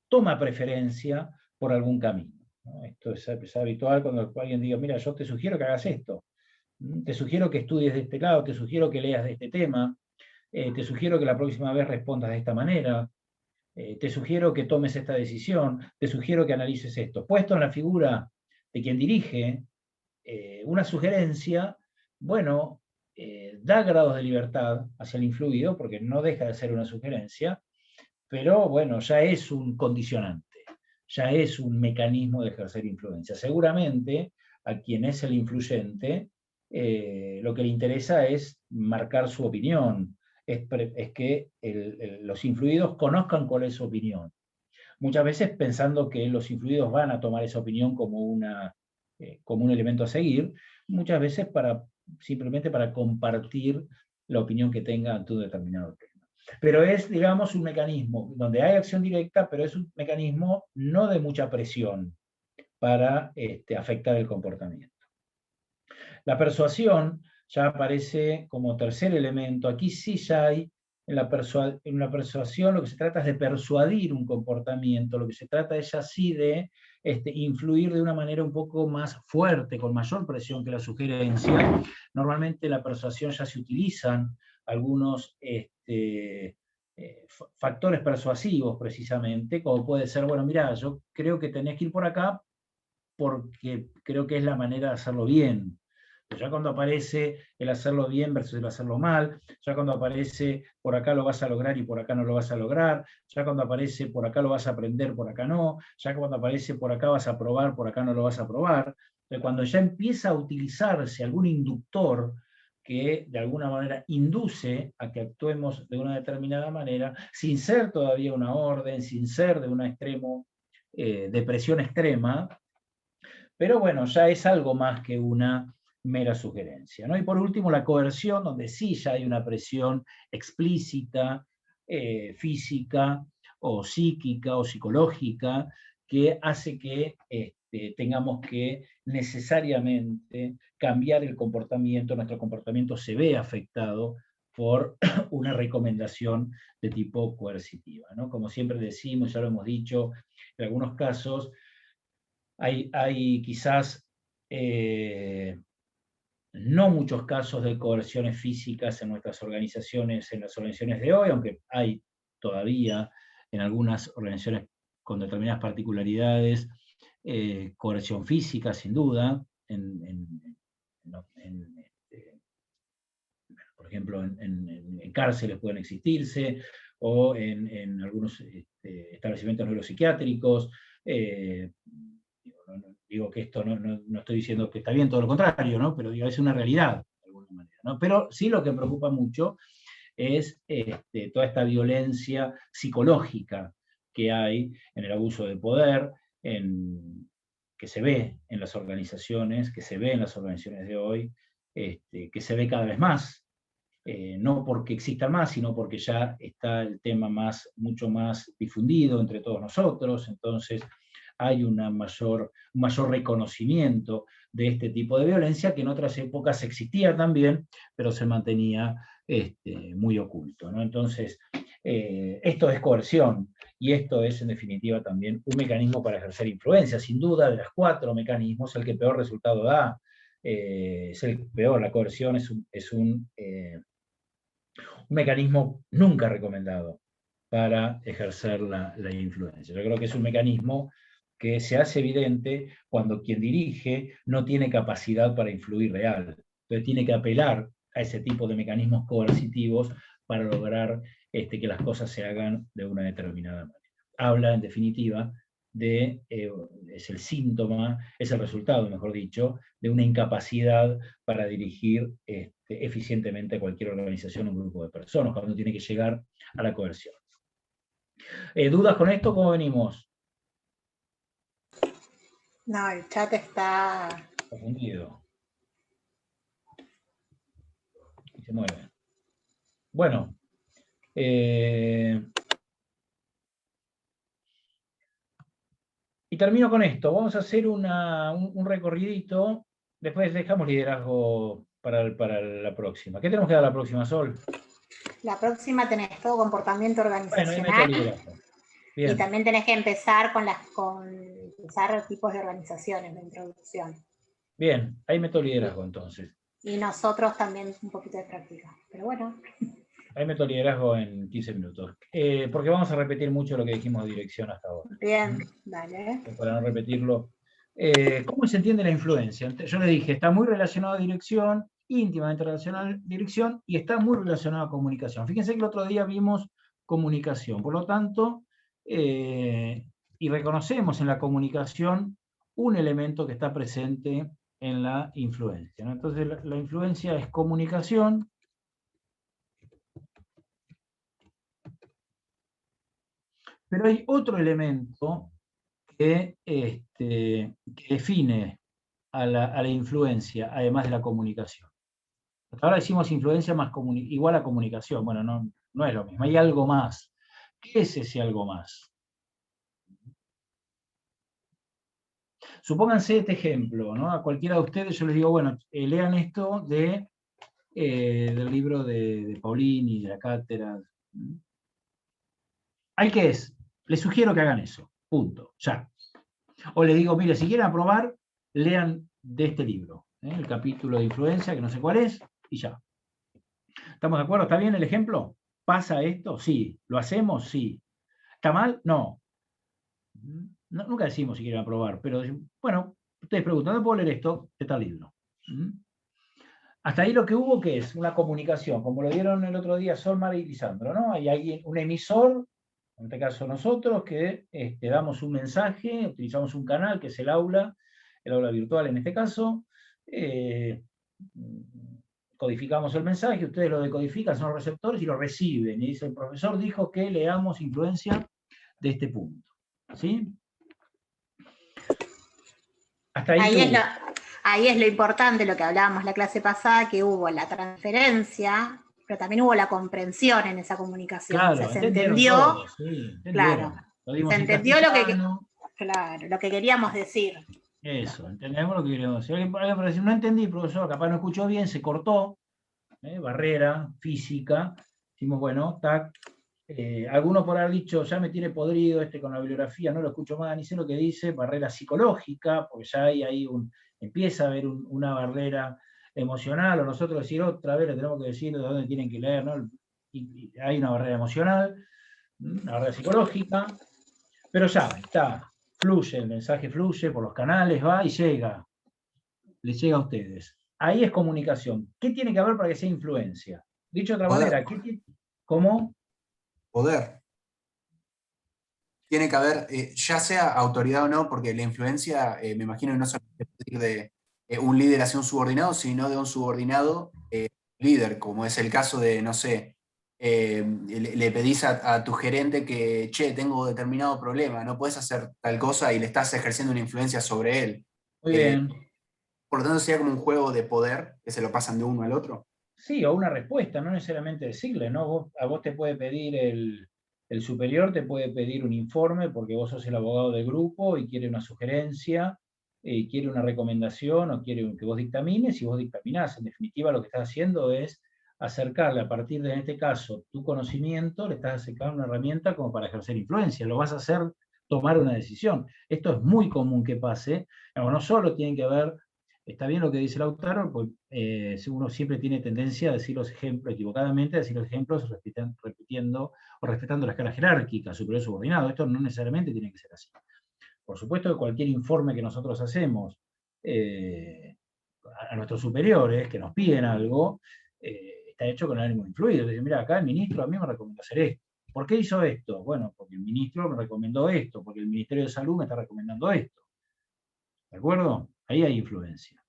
toma preferencia por algún camino, ¿no? Esto es habitual cuando alguien diga, mira, yo te sugiero que hagas esto, te sugiero que estudies de este lado, te sugiero que leas de este tema, te sugiero que la próxima vez respondas de esta manera, te sugiero que tomes esta decisión, te sugiero que analices esto. Puesto en la figura de quien dirige, una sugerencia, bueno, da grados de libertad hacia el influido, porque no deja de ser una sugerencia, pero bueno, ya es un condicionante, ya es un mecanismo de ejercer influencia. Seguramente a quien es el influyente, lo que le interesa es marcar su opinión, es que los influidos conozcan cuál es su opinión. Muchas veces pensando que los influidos van a tomar esa opinión como un elemento a seguir, muchas veces simplemente para compartir la opinión que tenga ante un determinado tema. Pero es, digamos, un mecanismo donde hay acción directa, pero es un mecanismo no de mucha presión para afectar el comportamiento. La persuasión ya aparece como tercer elemento. Aquí sí ya hay, en la persuasión lo que se trata es de persuadir un comportamiento, lo que se trata es así de influir de una manera un poco más fuerte, con mayor presión que la sugerencia. Normalmente en la persuasión ya se utilizan algunos factores persuasivos precisamente, como puede ser, bueno, mira, yo creo que tenés que ir por acá porque creo que es la manera de hacerlo bien. Ya cuando aparece el hacerlo bien versus el hacerlo mal, ya cuando aparece por acá lo vas a lograr y por acá no lo vas a lograr, ya cuando aparece por acá lo vas a aprender, por acá no, ya cuando aparece por acá vas a probar, por acá no lo vas a probar, cuando ya empieza a utilizarse algún inductor que de alguna manera induce a que actuemos de una determinada manera, sin ser todavía una orden, sin ser de un extremo, de presión extrema, pero bueno, ya es algo más que una mera sugerencia, ¿no? Y por último, la coerción, donde sí ya hay una presión explícita, física, o psíquica, o psicológica, que hace que tengamos que necesariamente cambiar el comportamiento, nuestro comportamiento se ve afectado por una recomendación de tipo coercitiva, ¿no? Como siempre decimos, ya lo hemos dicho, en algunos casos hay quizás no muchos casos de coerciones físicas en nuestras organizaciones, en las organizaciones de hoy, aunque hay todavía en algunas organizaciones con determinadas particularidades coerción física, sin duda, por ejemplo, en cárceles pueden existirse, o en algunos establecimientos neuropsiquiátricos. Digo que esto no estoy diciendo que está bien, todo lo contrario, ¿no? Pero digo, es una realidad, de alguna manera, ¿no? Pero sí lo que me preocupa mucho es toda esta violencia psicológica que hay en el abuso de poder, que se ve en las organizaciones, que se ve en las organizaciones de hoy, que se ve cada vez más, no porque exista más, sino porque ya está el tema mucho más difundido entre todos nosotros, entonces hay un mayor reconocimiento de este tipo de violencia que en otras épocas existía también, pero se mantenía muy oculto, ¿no? Entonces, esto es coerción, y esto es en definitiva también un mecanismo para ejercer influencia. Sin duda, de los 4 mecanismos, el que peor resultado da, es el peor. La coerción es un mecanismo nunca recomendado. para ejercer la influencia. Yo creo que es un mecanismo que se hace evidente cuando quien dirige no tiene capacidad para influir real. Entonces tiene que apelar a ese tipo de mecanismos coercitivos para lograr que las cosas se hagan de una determinada manera. Habla, en definitiva, es el síntoma, es el resultado, mejor dicho, de una incapacidad para dirigir eficientemente cualquier organización o un grupo de personas, cuando tiene que llegar a la coerción. ¿Dudas con esto? ¿Cómo venimos? No, el chat está... Confundido. Y se mueve. Bueno. Y termino con esto. Vamos a hacer un recorridito. Después dejamos liderazgo para la próxima. ¿Qué tenemos que dar la próxima, Sol? La próxima tenés todo comportamiento organizacional. Bien. Y también tenés que empezar con usar tipos de organizaciones, de introducción. Bien, ahí meto liderazgo entonces. Y nosotros también un poquito de práctica. Pero bueno. Ahí meto liderazgo en 15 minutos. Porque vamos a repetir mucho lo que dijimos de dirección hasta ahora. Bien, dale. Para no repetirlo. ¿Cómo se entiende la influencia? Yo le dije, está muy relacionado a dirección, íntimamente relacionado a dirección, y está muy relacionado a comunicación. Fíjense que el otro día vimos comunicación. Por lo tanto, y reconocemos en la comunicación un elemento que está presente en la influencia, ¿no? Entonces, la influencia es comunicación. Pero hay otro elemento que define a la influencia, además de la comunicación. Hasta ahora decimos influencia más igual a comunicación. Bueno, no es lo mismo, hay algo más. ¿Qué es ese algo más? Supónganse este ejemplo, ¿no? A cualquiera de ustedes yo les digo, bueno, lean esto del libro de Paulini, de la cátedra. ¿Hay qué es? Les sugiero que hagan eso, punto, ya. O les digo, mire, si quieren aprobar, lean de este libro, el capítulo de influencia, que no sé cuál es, y ya. ¿Estamos de acuerdo? ¿Está bien el ejemplo? ¿Pasa esto? Sí. ¿Lo hacemos? Sí. ¿Está mal? No. Nunca decimos si quieren aprobar, pero bueno, ustedes preguntan, ¿dónde puedo leer esto? De tal libro. Hasta ahí lo que hubo, que es una comunicación, como lo dieron el otro día Solmar y Lisandro, ¿no? Hay alguien, un emisor, en este caso nosotros, que damos un mensaje, utilizamos un canal que es el aula virtual en este caso, codificamos el mensaje, ustedes lo decodifican, son los receptores y lo reciben, y dice, el profesor dijo que leamos influencia de este punto, ¿sí? Hasta ahí ahí es lo importante, lo que hablábamos la clase pasada, que hubo la transferencia, pero también hubo la comprensión en esa comunicación. Claro, o sea, se entendió, todos, sí, claro, se entendió lo que queríamos decir. Eso, entendemos lo que queríamos decir. Alguien puede decir, no entendí, profesor, capaz no escuchó bien, se cortó, barrera física. Decimos, bueno, tac. Alguno por haber dicho, ya me tiene podrido con la bibliografía, no lo escucho más, ni sé lo que dice, barrera psicológica, porque ya hay ahí empieza a haber una barrera emocional, o nosotros decir otra vez, le tenemos que decir de dónde tienen que leer, ¿no? Y hay una barrera emocional, una barrera psicológica, pero ya está, fluye, el mensaje fluye por los canales, va y llega, les llega a ustedes. Ahí es comunicación. ¿Qué tiene que haber para que sea influencia? Dicho de otra manera, ¿cómo? Poder. Tiene que haber, ya sea autoridad o no, porque la influencia, me imagino que no solamente de un líder hacia un subordinado, sino de un subordinado líder, como es el caso de, no sé, le pedís a tu gerente que, che, tengo determinado problema, no puedes hacer tal cosa y le estás ejerciendo una influencia sobre él. Muy bien. Por lo tanto, sería como un juego de poder que se lo pasan de uno al otro. Sí, o una respuesta, no necesariamente decirle, ¿no? A vos te puede pedir el superior, te puede pedir un informe porque vos sos el abogado del grupo y quiere una sugerencia, quiere una recomendación o quiere que vos dictamines y vos dictaminás. En definitiva, lo que estás haciendo es acercarle a partir de, en este caso, tu conocimiento, le estás acercando una herramienta como para ejercer influencia, lo vas a hacer tomar una decisión. Esto es muy común que pase, no solo tienen que ver Está bien lo que dice Lautaro, pues uno siempre tiene tendencia a decir los ejemplos, equivocadamente, a decir los ejemplos repitiendo o respetando la escala jerárquica, superior subordinado. Esto no necesariamente tiene que ser así. Por supuesto que cualquier informe que nosotros hacemos a nuestros superiores, que nos piden algo, está hecho con el ánimo de influir. Es decir, mira, acá el ministro a mí me recomendó hacer esto. ¿Por qué hizo esto? Bueno, porque el ministro me recomendó esto, porque el Ministerio de Salud me está recomendando esto. ¿De acuerdo? Ahí hay influencia.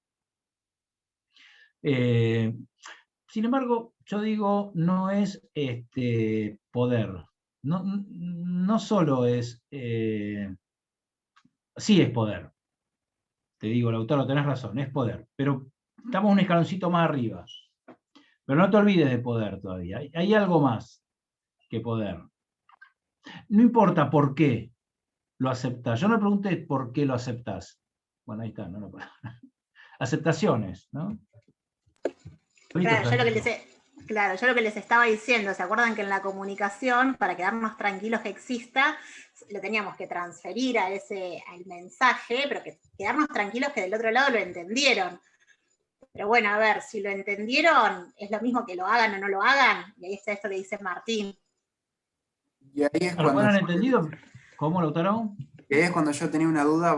Sin embargo, yo digo, no es poder. No solo es... sí es poder. Te digo, Lautaro, tenés razón, es poder. Pero estamos un escaloncito más arriba. Pero no te olvides de poder todavía. Hay algo más que poder. No importa por qué lo aceptás. Yo no me pregunté por qué lo aceptás. Bueno, ahí está, no lo puedo. Aceptaciones, ¿no? Claro, yo lo que les estaba diciendo, ¿se acuerdan que en la comunicación, para quedarnos tranquilos que exista, lo teníamos que transferir al mensaje, pero que quedarnos tranquilos que del otro lado lo entendieron? Pero bueno, a ver, si lo entendieron, es lo mismo que lo hagan o no lo hagan, y ahí está esto que dice Martín. Y ahí es ¿Lo han entendido? ¿Cómo, Lautaro? Y ahí es cuando yo tenía una duda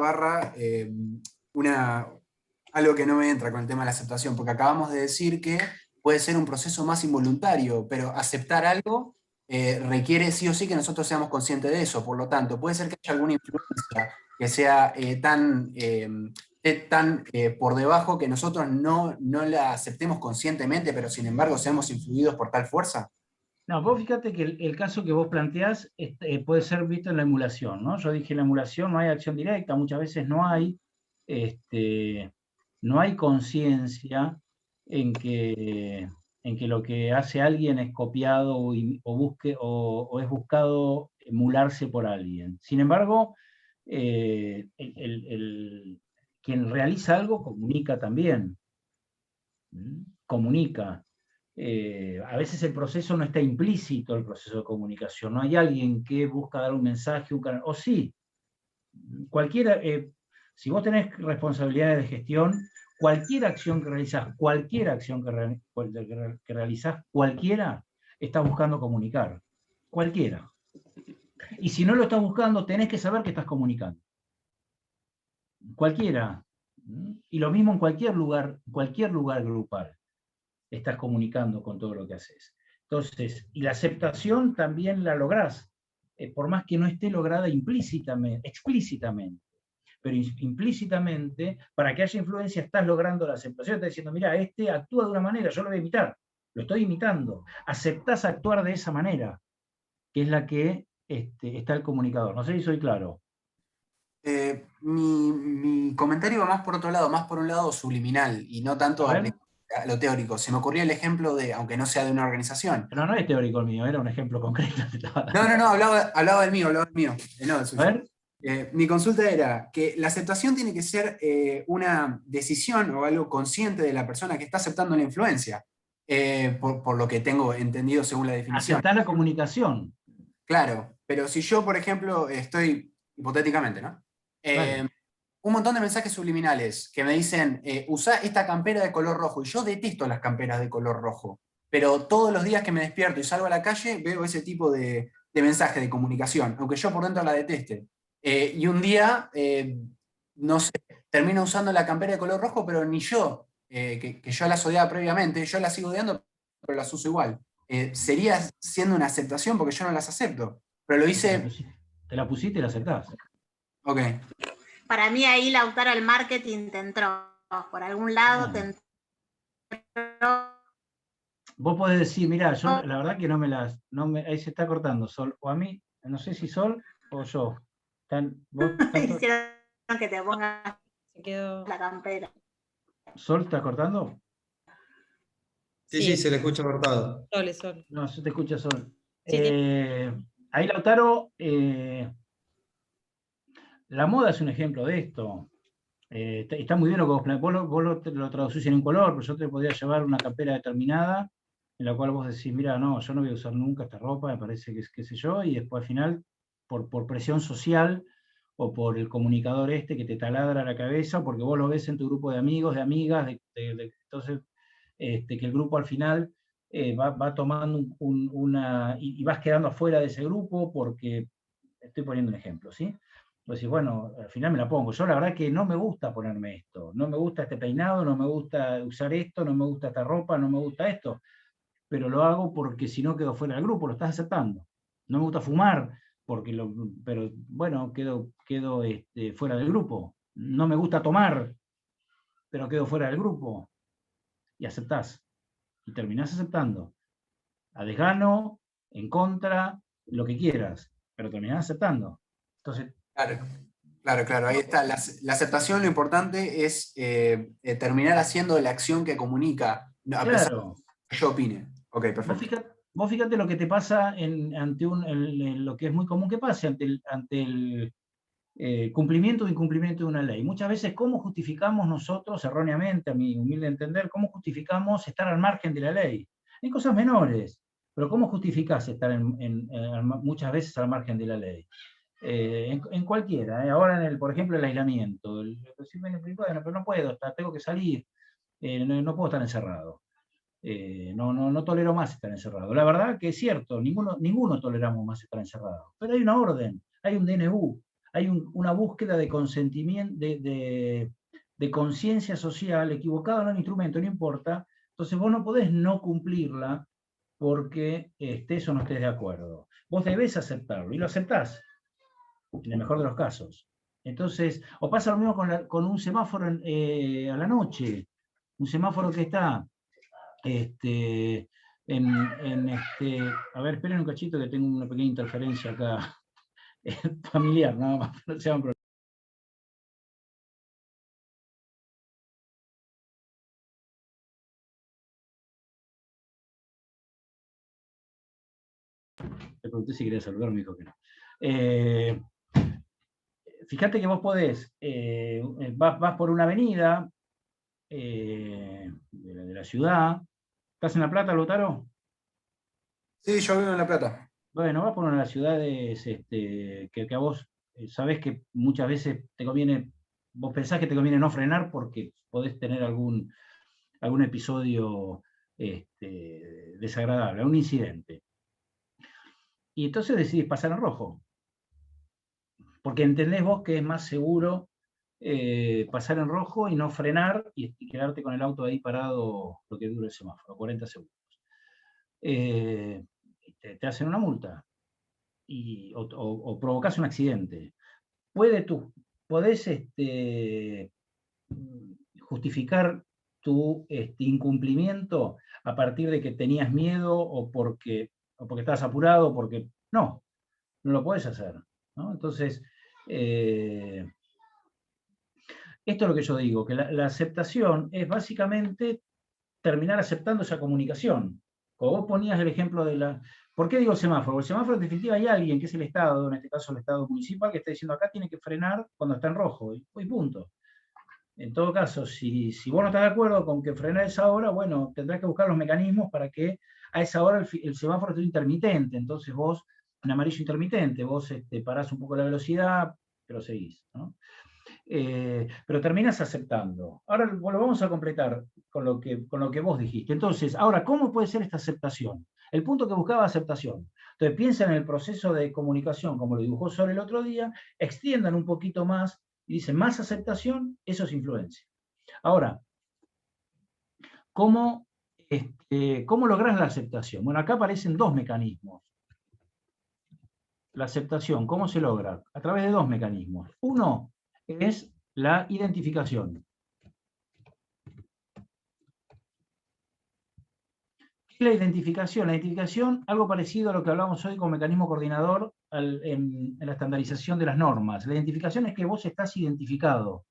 algo que no me entra con el tema de la aceptación, porque acabamos de decir que puede ser un proceso más involuntario, pero aceptar algo requiere sí o sí que nosotros seamos conscientes de eso. Por lo tanto, puede ser que haya alguna influencia que sea tan por debajo que nosotros no la aceptemos conscientemente, pero sin embargo seamos influidos por tal fuerza. No, vos fíjate que el caso que vos planteás puede ser visto en la emulación, ¿no? Yo dije en la emulación no hay acción directa, muchas veces no hay conciencia en que lo que hace alguien es copiado o es buscado emularse por alguien. Sin embargo, quien realiza algo comunica también. Comunica. A veces el proceso no está implícito, el proceso de comunicación. No hay alguien que busca dar un mensaje, un canal. O sí, cualquiera. Si vos tenés responsabilidades de gestión, cualquier acción que realizás, cualquiera está buscando comunicar. Cualquiera. Y si no lo estás buscando, tenés que saber que estás comunicando. Cualquiera. Y lo mismo en cualquier lugar grupal. Estás comunicando con todo lo que haces. Entonces, y la aceptación también la lográs, por más que no esté lograda explícitamente. Pero implícitamente, para que haya influencia, estás logrando la aceptación. Estás diciendo, mira, actúa de una manera, yo lo voy a imitar, lo estoy imitando. Aceptás actuar de esa manera, que es la que está el comunicador. No sé si soy claro. Mi comentario va más por otro lado, más por un lado subliminal, y no tanto a lo teórico. Se me ocurrió el ejemplo de, aunque no sea de una organización. Pero no es teórico el mío, era un ejemplo concreto. No, hablaba del mío, no del suyo. A ver. Mi consulta era que la aceptación tiene que ser una decisión o algo consciente de la persona que está aceptando la influencia, por lo que tengo entendido según la definición. Aceptar la comunicación. Claro, pero si yo, por ejemplo, estoy, hipotéticamente, ¿no? Vale. Un montón de mensajes subliminales que me dicen, usá esta campera de color rojo, y yo detesto las camperas de color rojo, pero todos los días que me despierto y salgo a la calle veo ese tipo de mensaje de comunicación, aunque yo por dentro la deteste. Y un día, no sé, termino usando la campera de color rojo, pero ni yo, que yo las odiaba previamente, yo las sigo odiando, pero las uso igual. Sería siendo una aceptación porque yo no las acepto, pero lo hice... Te la pusiste y la aceptás. Ok. Para mí ahí Lautaro el marketing te entró, por algún lado te entró. Vos podés decir, mirá, yo la verdad que ahí se está cortando, Sol, o a mí, no sé si Sol o yo. Hicieron que te pongas la campera. ¿Sol está cortando? Sí, se le escucha cortado. Sol. No, se te escucha Sol. Sí, ahí Lautaro, la moda es un ejemplo de esto. Está muy bien lo que vos lo traducís en un color, pero yo te podría llevar una campera determinada, en la cual vos decís, mira, no, yo no voy a usar nunca esta ropa, me parece que es qué sé yo, y después al final, por presión social o por el comunicador este que te taladra la cabeza, porque vos lo ves en tu grupo de amigos, de amigas, entonces que el grupo al final va tomando y vas quedando afuera de ese grupo porque, estoy poniendo un ejemplo, ¿sí? Pues bueno, al final me la pongo. Yo la verdad que no me gusta ponerme esto, no me gusta este peinado, no me gusta usar esto, no me gusta esta ropa, no me gusta esto, pero lo hago porque si no quedo fuera del grupo, lo estás aceptando. No me gusta fumar, pero bueno, quedo fuera del grupo. No me gusta tomar, pero quedo fuera del grupo. Y aceptás. Y terminás aceptando. A desgano, en contra, lo que quieras, pero terminás aceptando. Entonces, Claro, ahí está. La aceptación, lo importante es terminar haciendo la acción que comunica, a pesar de que yo opine. Ok, perfecto. Vos fíjate lo que te pasa ante lo que es muy común que pase, ante el cumplimiento o incumplimiento de una ley. Muchas veces, ¿cómo justificamos nosotros, erróneamente, a mi humilde entender, cómo justificamos estar al margen de la ley? En cosas menores, pero ¿cómo justificás estar muchas veces al margen de la ley? En cualquiera, ahora por ejemplo, el aislamiento. Bueno, pero no puedo, tengo que salir, no puedo estar encerrado. No tolero más estar encerrado. La verdad que es cierto, ninguno toleramos más estar encerrado. Pero hay una orden, hay un DNU, hay una búsqueda de consentimiento, de conciencia social, equivocado en el instrumento, no importa. Entonces vos no podés no cumplirla porque estés o no estés de acuerdo. Vos debés aceptarlo, y lo aceptás, en el mejor de los casos. Entonces, o pasa lo mismo con un semáforo a la noche, un semáforo que está a ver, esperen un cachito que tengo una pequeña interferencia acá familiar, nada más, no se hagan problemas. Le pregunté si quería saludar, me dijo que no. Fíjate que vos podés, vas por una avenida de la ciudad. ¿Estás en La Plata, Lautaro? Sí, yo vivo en La Plata. Bueno, vas por una de las ciudades que a vos sabés que muchas veces te conviene, vos pensás que te conviene no frenar porque podés tener algún episodio desagradable, un incidente. Y entonces decidís pasar en rojo. Porque entendés vos que es más seguro pasar en rojo y no frenar y quedarte con el auto ahí parado lo que dure el semáforo, 40 segundos. Te hacen una multa o provocás un accidente. Podés justificar tu incumplimiento a partir de que tenías miedo o porque estabas apurado, porque no lo podés hacer, ¿no? Entonces, esto es lo que yo digo, que la aceptación es básicamente terminar aceptando esa comunicación. Como vos ponías el ejemplo de la... ¿Por qué digo semáforo? El semáforo, en definitiva, hay alguien, que es el Estado, en este caso el Estado municipal, que está diciendo acá tiene que frenar cuando está en rojo, y punto. En todo caso, si vos no estás de acuerdo con que frena a esa hora, bueno, tendrás que buscar los mecanismos para que a esa hora el semáforo esté intermitente. Entonces vos, un amarillo intermitente, vos parás un poco la velocidad, pero seguís, ¿no? Pero terminas aceptando. Ahora lo vamos a completar con lo que vos dijiste. Entonces, ahora, ¿cómo puede ser esta aceptación? El punto que buscaba aceptación. Entonces, piensen en el proceso de comunicación, como lo dibujó Sol el otro día, extiendan un poquito más y dicen, más aceptación, eso es influencia. Ahora, ¿cómo lográs la aceptación? Bueno, acá aparecen dos mecanismos. La aceptación, ¿cómo se logra? A través de dos mecanismos. Uno es la identificación. ¿Qué es la identificación? La identificación, algo parecido a lo que hablamos hoy con mecanismo coordinador en la estandarización de las normas. La identificación es que vos estás identificado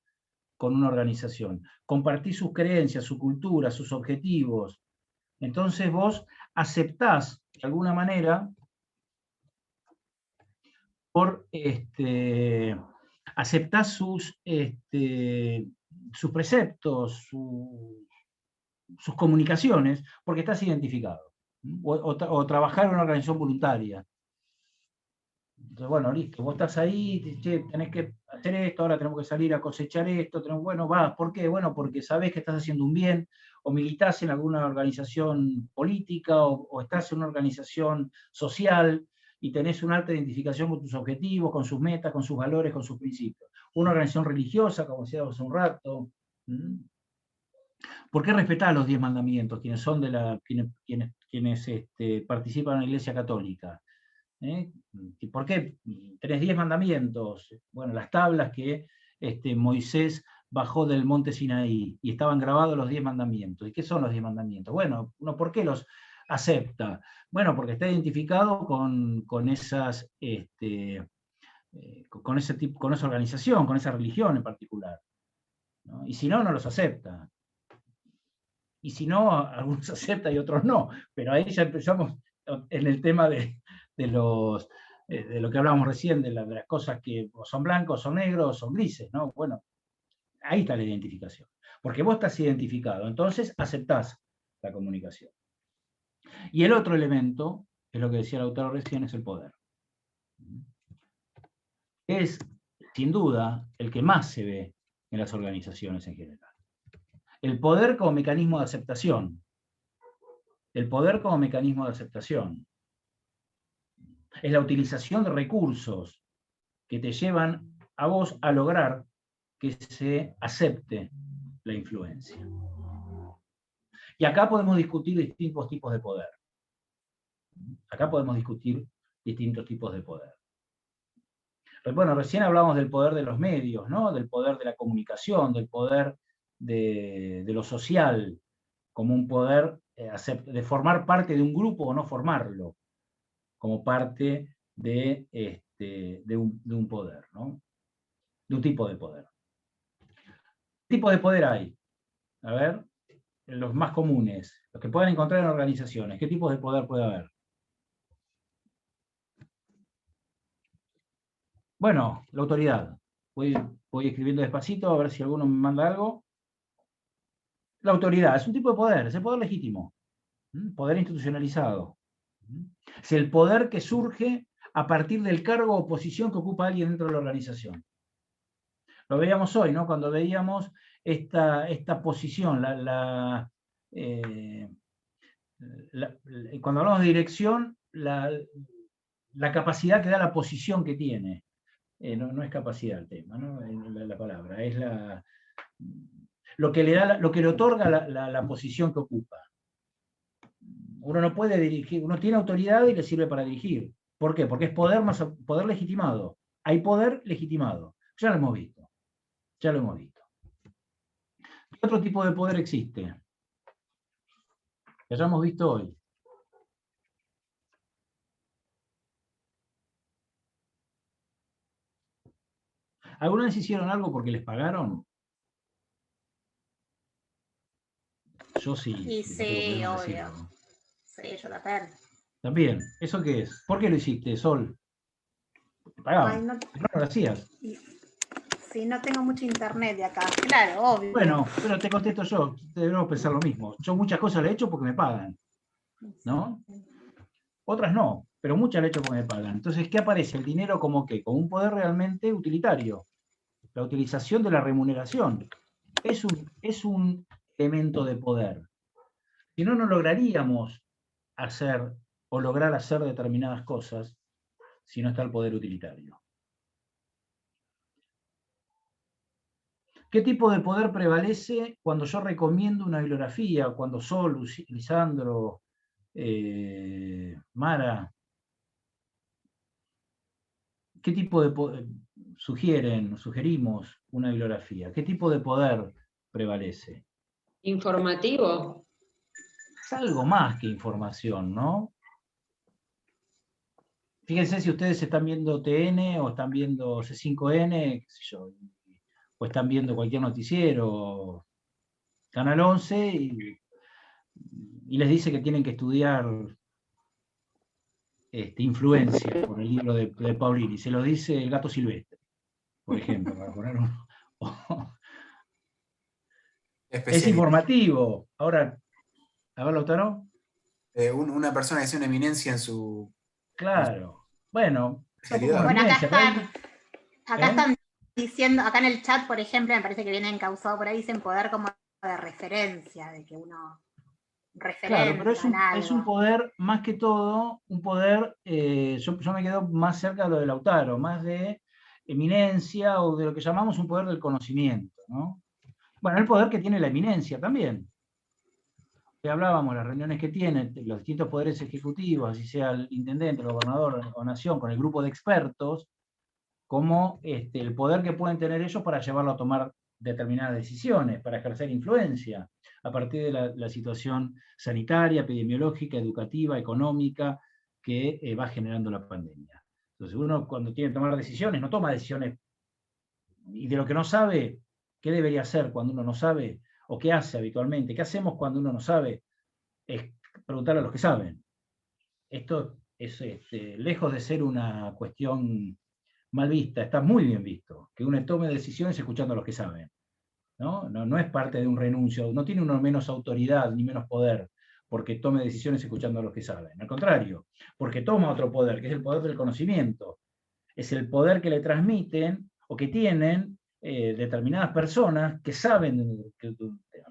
con una organización, compartís sus creencias, su cultura, sus objetivos. Entonces vos aceptás, de alguna manera, aceptás sus preceptos, sus comunicaciones, porque estás identificado. O trabajar en una organización voluntaria. Entonces, bueno, listo, vos estás ahí, che, tenés que hacer esto, ahora tenemos que salir a cosechar esto, bueno, va, ¿por qué? Bueno, porque sabés que estás haciendo un bien, o militás en alguna organización política, o estás en una organización social, y tenés una alta identificación con tus objetivos, con sus metas, con sus valores, con sus principios. Una organización religiosa, como decíamos hace un rato. ¿Por qué respetar los 10 mandamientos, quienes son de quienes participan en la Iglesia Católica? ¿Por qué tenés 10 mandamientos? Bueno, las tablas que Moisés bajó del monte Sinaí y estaban grabados los 10 mandamientos. ¿Y qué son los 10 mandamientos? Bueno, ¿por qué los acepta? Bueno, porque está identificado con esa organización, con esa religión en particular, ¿no? Y si no, no los acepta. Y si no, algunos aceptan y otros no. Pero ahí ya empezamos en el tema de lo que hablábamos recién, de las cosas que o son blancos, son negros, son grises, ¿no? Bueno, ahí está la identificación. Porque vos estás identificado, entonces aceptás la comunicación. Y el otro elemento, es lo que decía el autor recién, es el poder. Es, sin duda, el que más se ve en las organizaciones en general. El poder como mecanismo de aceptación. El poder como mecanismo de aceptación. Es la utilización de recursos que te llevan a vos a lograr que se acepte la influencia. Y acá podemos discutir distintos tipos de poder. Acá podemos discutir distintos tipos de poder. Bueno, recién hablamos del poder de los medios, ¿no? Del poder de la comunicación, del poder de lo social, como un poder de formar parte de un grupo o no formarlo, como parte de un poder, ¿no? De un tipo de poder. ¿Qué tipo de poder hay? A ver, los más comunes, los que pueden encontrar en organizaciones. ¿Qué tipos de poder puede haber? Bueno, la autoridad. Voy escribiendo despacito a ver si alguno me manda algo. La autoridad es un tipo de poder, es el poder legítimo, poder institucionalizado. Es el poder que surge a partir del cargo o posición que ocupa alguien dentro de la organización. Lo veíamos hoy, ¿no? Cuando veíamos esta posición, cuando hablamos de dirección, la capacidad que da la posición que tiene. No es capacidad el tema, ¿no? La palabra, es lo que le otorga la posición que ocupa. Uno no puede dirigir, uno tiene autoridad y le sirve para dirigir. ¿Por qué? Porque es poder más poder legitimado. Hay poder legitimado. Ya lo hemos visto. Ya lo hemos visto. ¿Qué otro tipo de poder existe? Que hayamos visto hoy. ¿Alguna vez hicieron algo porque les pagaron? Yo sí. Y sí, obvio. Sí, yo también. También. ¿Eso qué es? ¿Por qué lo hiciste, Sol? ¿Te pagaban? Ay, no lo hacías? Sí, no tengo mucho internet de acá. Claro, obvio. Bueno, pero te contesto yo. Debemos pensar lo mismo. Yo muchas cosas le he hecho porque me pagan, ¿no? Otras no, pero muchas le he hecho porque me pagan. Entonces, ¿qué aparece? El dinero como qué? Como un poder realmente utilitario. La utilización de la remuneración. Es un elemento de poder. Si no, no lograríamos hacer o lograr hacer determinadas cosas si no está el poder utilitario. ¿Qué tipo de poder prevalece cuando yo recomiendo una bibliografía? Cuando Sol, Lisandro, Mara, ¿qué tipo de poder sugerimos una bibliografía? ¿Qué tipo de poder prevalece? Informativo. Es algo más que información, ¿no? Fíjense si ustedes están viendo TN o están viendo C5N, qué sé yo, o están viendo cualquier noticiero, Canal 11, y les dice que tienen que estudiar influencia por el libro de Paulini. Se lo dice El gato silvestre, por ejemplo, para poner uno. Es informativo. Ahora, a ver, Lautaro. Una persona que sea una eminencia en su... Claro. Bueno, Bueno, acá están diciendo, acá en el chat, por ejemplo, me parece que viene encauzado por ahí, dicen poder como de referencia, de que uno referencia. Claro, pero es un poder, más que todo, un poder, yo me quedo más cerca de lo de Lautaro, más de eminencia o de lo que llamamos un poder del conocimiento, ¿no? Bueno, el poder que tiene la eminencia también. Que hablábamos, las reuniones que tienen los distintos poderes ejecutivos, así sea el intendente, el gobernador o nación, con el grupo de expertos, como el poder que pueden tener ellos para llevarlo a tomar determinadas decisiones, para ejercer influencia, a partir de la situación sanitaria, epidemiológica, educativa, económica, que va generando la pandemia. Entonces uno cuando tiene que tomar decisiones, no toma decisiones, y de lo que no sabe, ¿qué debería hacer cuando uno no sabe? ¿O qué hace habitualmente? ¿Qué hacemos cuando uno no sabe? Es preguntar a los que saben. Esto es lejos de ser una cuestión mal vista, está muy bien visto, que uno tome decisiones escuchando a los que saben. No es parte de un renuncio, no tiene uno menos autoridad ni menos poder porque tome decisiones escuchando a los que saben. Al contrario, porque toma otro poder, que es el poder del conocimiento. Es el poder que le transmiten o que tienen determinadas personas que saben.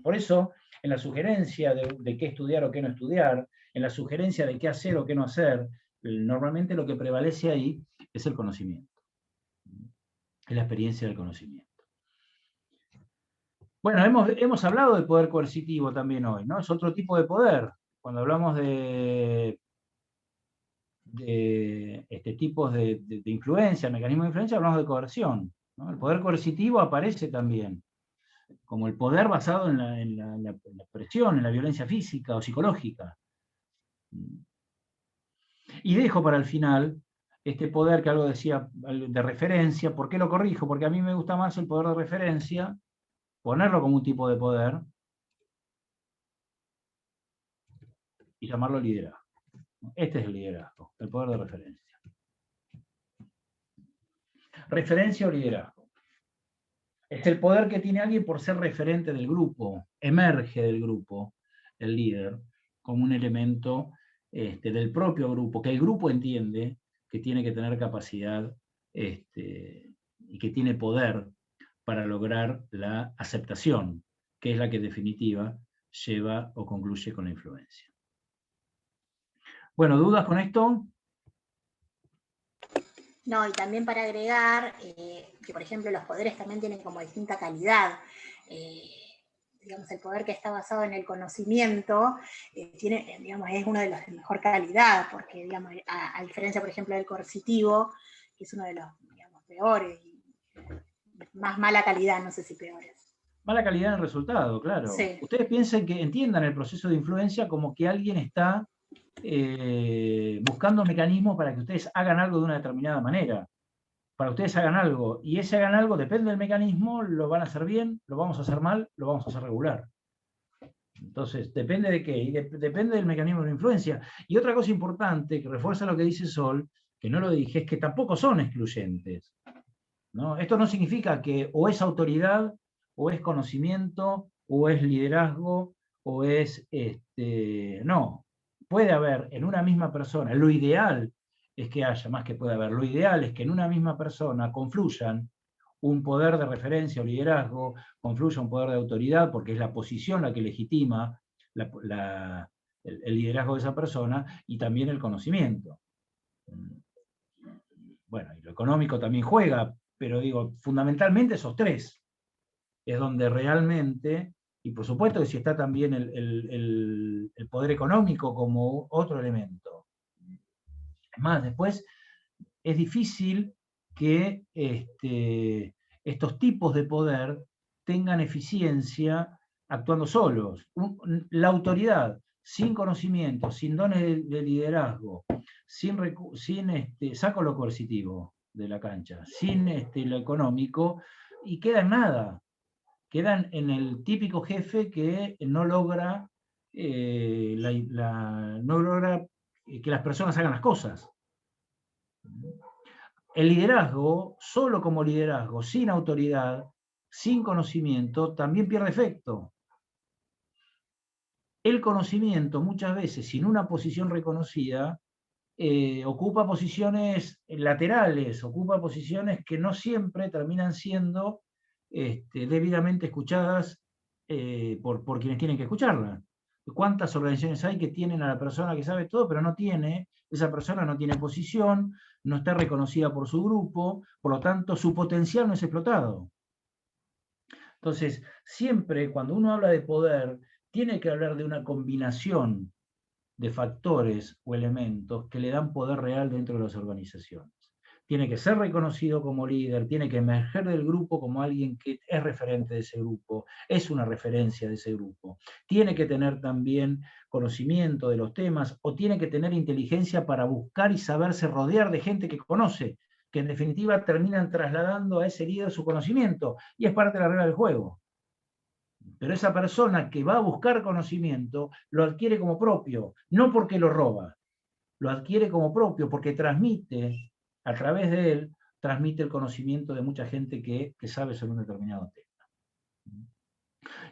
Por eso, en la sugerencia de qué estudiar o qué no estudiar, en la sugerencia de qué hacer o qué no hacer, normalmente lo que prevalece ahí es el conocimiento. Es la experiencia del conocimiento. Bueno, hemos hablado del poder coercitivo también hoy, ¿no? Es otro tipo de poder. Cuando hablamos de tipos de influencia, mecanismos de influencia, hablamos de coerción, ¿no? El poder coercitivo aparece también como el poder basado en la presión, en la violencia física o psicológica. Y dejo para el final este poder que algo decía de referencia. ¿Por qué lo corrijo? Porque a mí me gusta más el poder de referencia, ponerlo como un tipo de poder y llamarlo liderazgo. Este es el liderazgo, el poder de referencia. Referencia o liderazgo. Es el poder que tiene alguien por ser referente del grupo, emerge del grupo, el líder, como un elemento del propio grupo, que el grupo entiende que tiene que tener capacidad y que tiene poder para lograr la aceptación, que es la que en definitiva lleva o concluye con la influencia. Bueno, ¿dudas con esto? No, y también para agregar que, por ejemplo, los poderes también tienen como distinta calidad. Digamos, el poder que está basado en el conocimiento digamos, es uno de los de mejor calidad, porque, digamos, a diferencia, por ejemplo, del coercitivo, que es uno de los, digamos, peores, más mala calidad, no sé si peores. Mala calidad en el resultado, claro. Sí. Ustedes piensen que entiendan el proceso de influencia como que alguien está buscando mecanismos para que ustedes hagan algo de una determinada manera. Para que ustedes hagan algo. Y ese hagan algo, depende del mecanismo, lo van a hacer bien, lo vamos a hacer mal, lo vamos a hacer regular. Entonces, depende de qué, y depende del mecanismo de influencia. Y otra cosa importante, que refuerza lo que dice Sol, que no lo dije, es que tampoco son excluyentes, ¿no? Esto no significa que o es autoridad, o es conocimiento, o es liderazgo, o es, no. Puede haber en una misma persona, lo ideal es que haya, más que puede haber, lo ideal es que en una misma persona confluyan un poder de referencia o liderazgo, confluya un poder de autoridad, porque es la posición la que legitima el liderazgo de esa persona, y también el conocimiento. Bueno, y lo económico también juega, pero digo, fundamentalmente esos tres es donde realmente, y por supuesto que si está también el poder económico como otro elemento. Es más, después es difícil que estos tipos de poder tengan eficiencia actuando solos. La autoridad, sin conocimiento, sin dones de liderazgo, saco lo coercitivo de la cancha, sin lo económico, y queda en nada. Quedan en el típico jefe que no logra, no logra que las personas hagan las cosas. El liderazgo, solo como liderazgo, sin autoridad, sin conocimiento, también pierde efecto. El conocimiento, muchas veces, sin una posición reconocida, ocupa posiciones laterales, ocupa posiciones que no siempre terminan siendo debidamente escuchadas por quienes tienen que escucharla. ¿Cuántas organizaciones hay que tienen a la persona que sabe todo, pero esa persona no tiene posición, no está reconocida por su grupo, por lo tanto su potencial no es explotado? Entonces, siempre cuando uno habla de poder, tiene que hablar de una combinación de factores o elementos que le dan poder real dentro de las organizaciones. Tiene que ser reconocido como líder, tiene que emerger del grupo como alguien que es referente de ese grupo, es una referencia de ese grupo. Tiene que tener también conocimiento de los temas o tiene que tener inteligencia para buscar y saberse rodear de gente que conoce, que en definitiva terminan trasladando a ese líder su conocimiento, y es parte de la regla del juego. Pero esa persona que va a buscar conocimiento lo adquiere como propio, no porque lo roba, lo adquiere como propio porque transmite, a través de él, transmite el conocimiento de mucha gente que sabe sobre un determinado tema.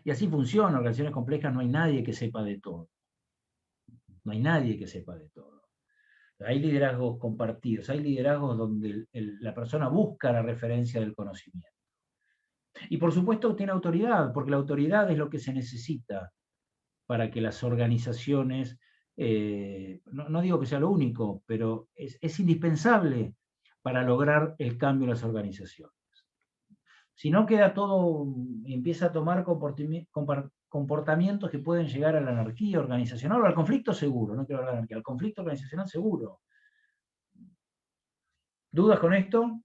Y así funciona, organizaciones complejas no hay nadie que sepa de todo. No hay nadie que sepa de todo. Hay liderazgos compartidos, hay liderazgos donde la persona busca la referencia del conocimiento. Y por supuesto tiene autoridad, porque la autoridad es lo que se necesita para que las organizaciones, no digo que sea lo único, pero es indispensable para lograr el cambio en las organizaciones. Si no queda todo, empieza a tomar comportamientos que pueden llegar a la anarquía organizacional o al conflicto seguro, no quiero hablar de anarquía, al conflicto organizacional seguro. ¿Dudas con esto?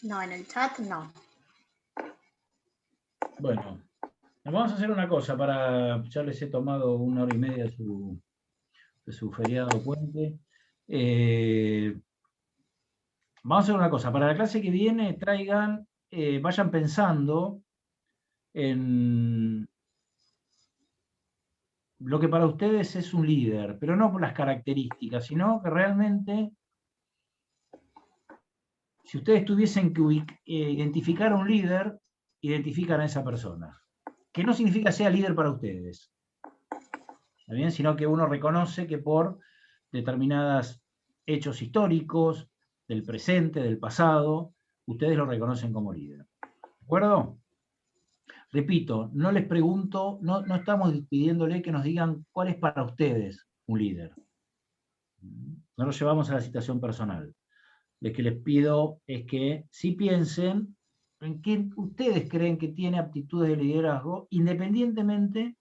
No, en el chat no. Bueno, vamos a hacer una cosa, ya les he tomado 1 hora y media de su feriado puente. Vamos a hacer una cosa, para la clase que viene traigan, vayan pensando en lo que para ustedes es un líder, pero no por las características, sino que realmente, si ustedes tuviesen que identificar a un líder, identifican a esa persona. Que no significa sea líder para ustedes, ¿está bien? Sino que uno reconoce que por determinados hechos históricos, del presente, del pasado, ustedes lo reconocen como líder. ¿De acuerdo? Repito, no les pregunto, no estamos pidiéndole que nos digan cuál es para ustedes un líder. No lo llevamos a la situación personal. Lo que les pido es que sí piensen en quién ustedes creen que tiene aptitudes de liderazgo, independientemente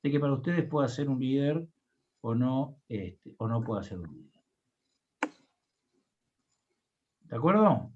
de que para ustedes pueda ser un líder o no pueda ser un líder. ¿De acuerdo?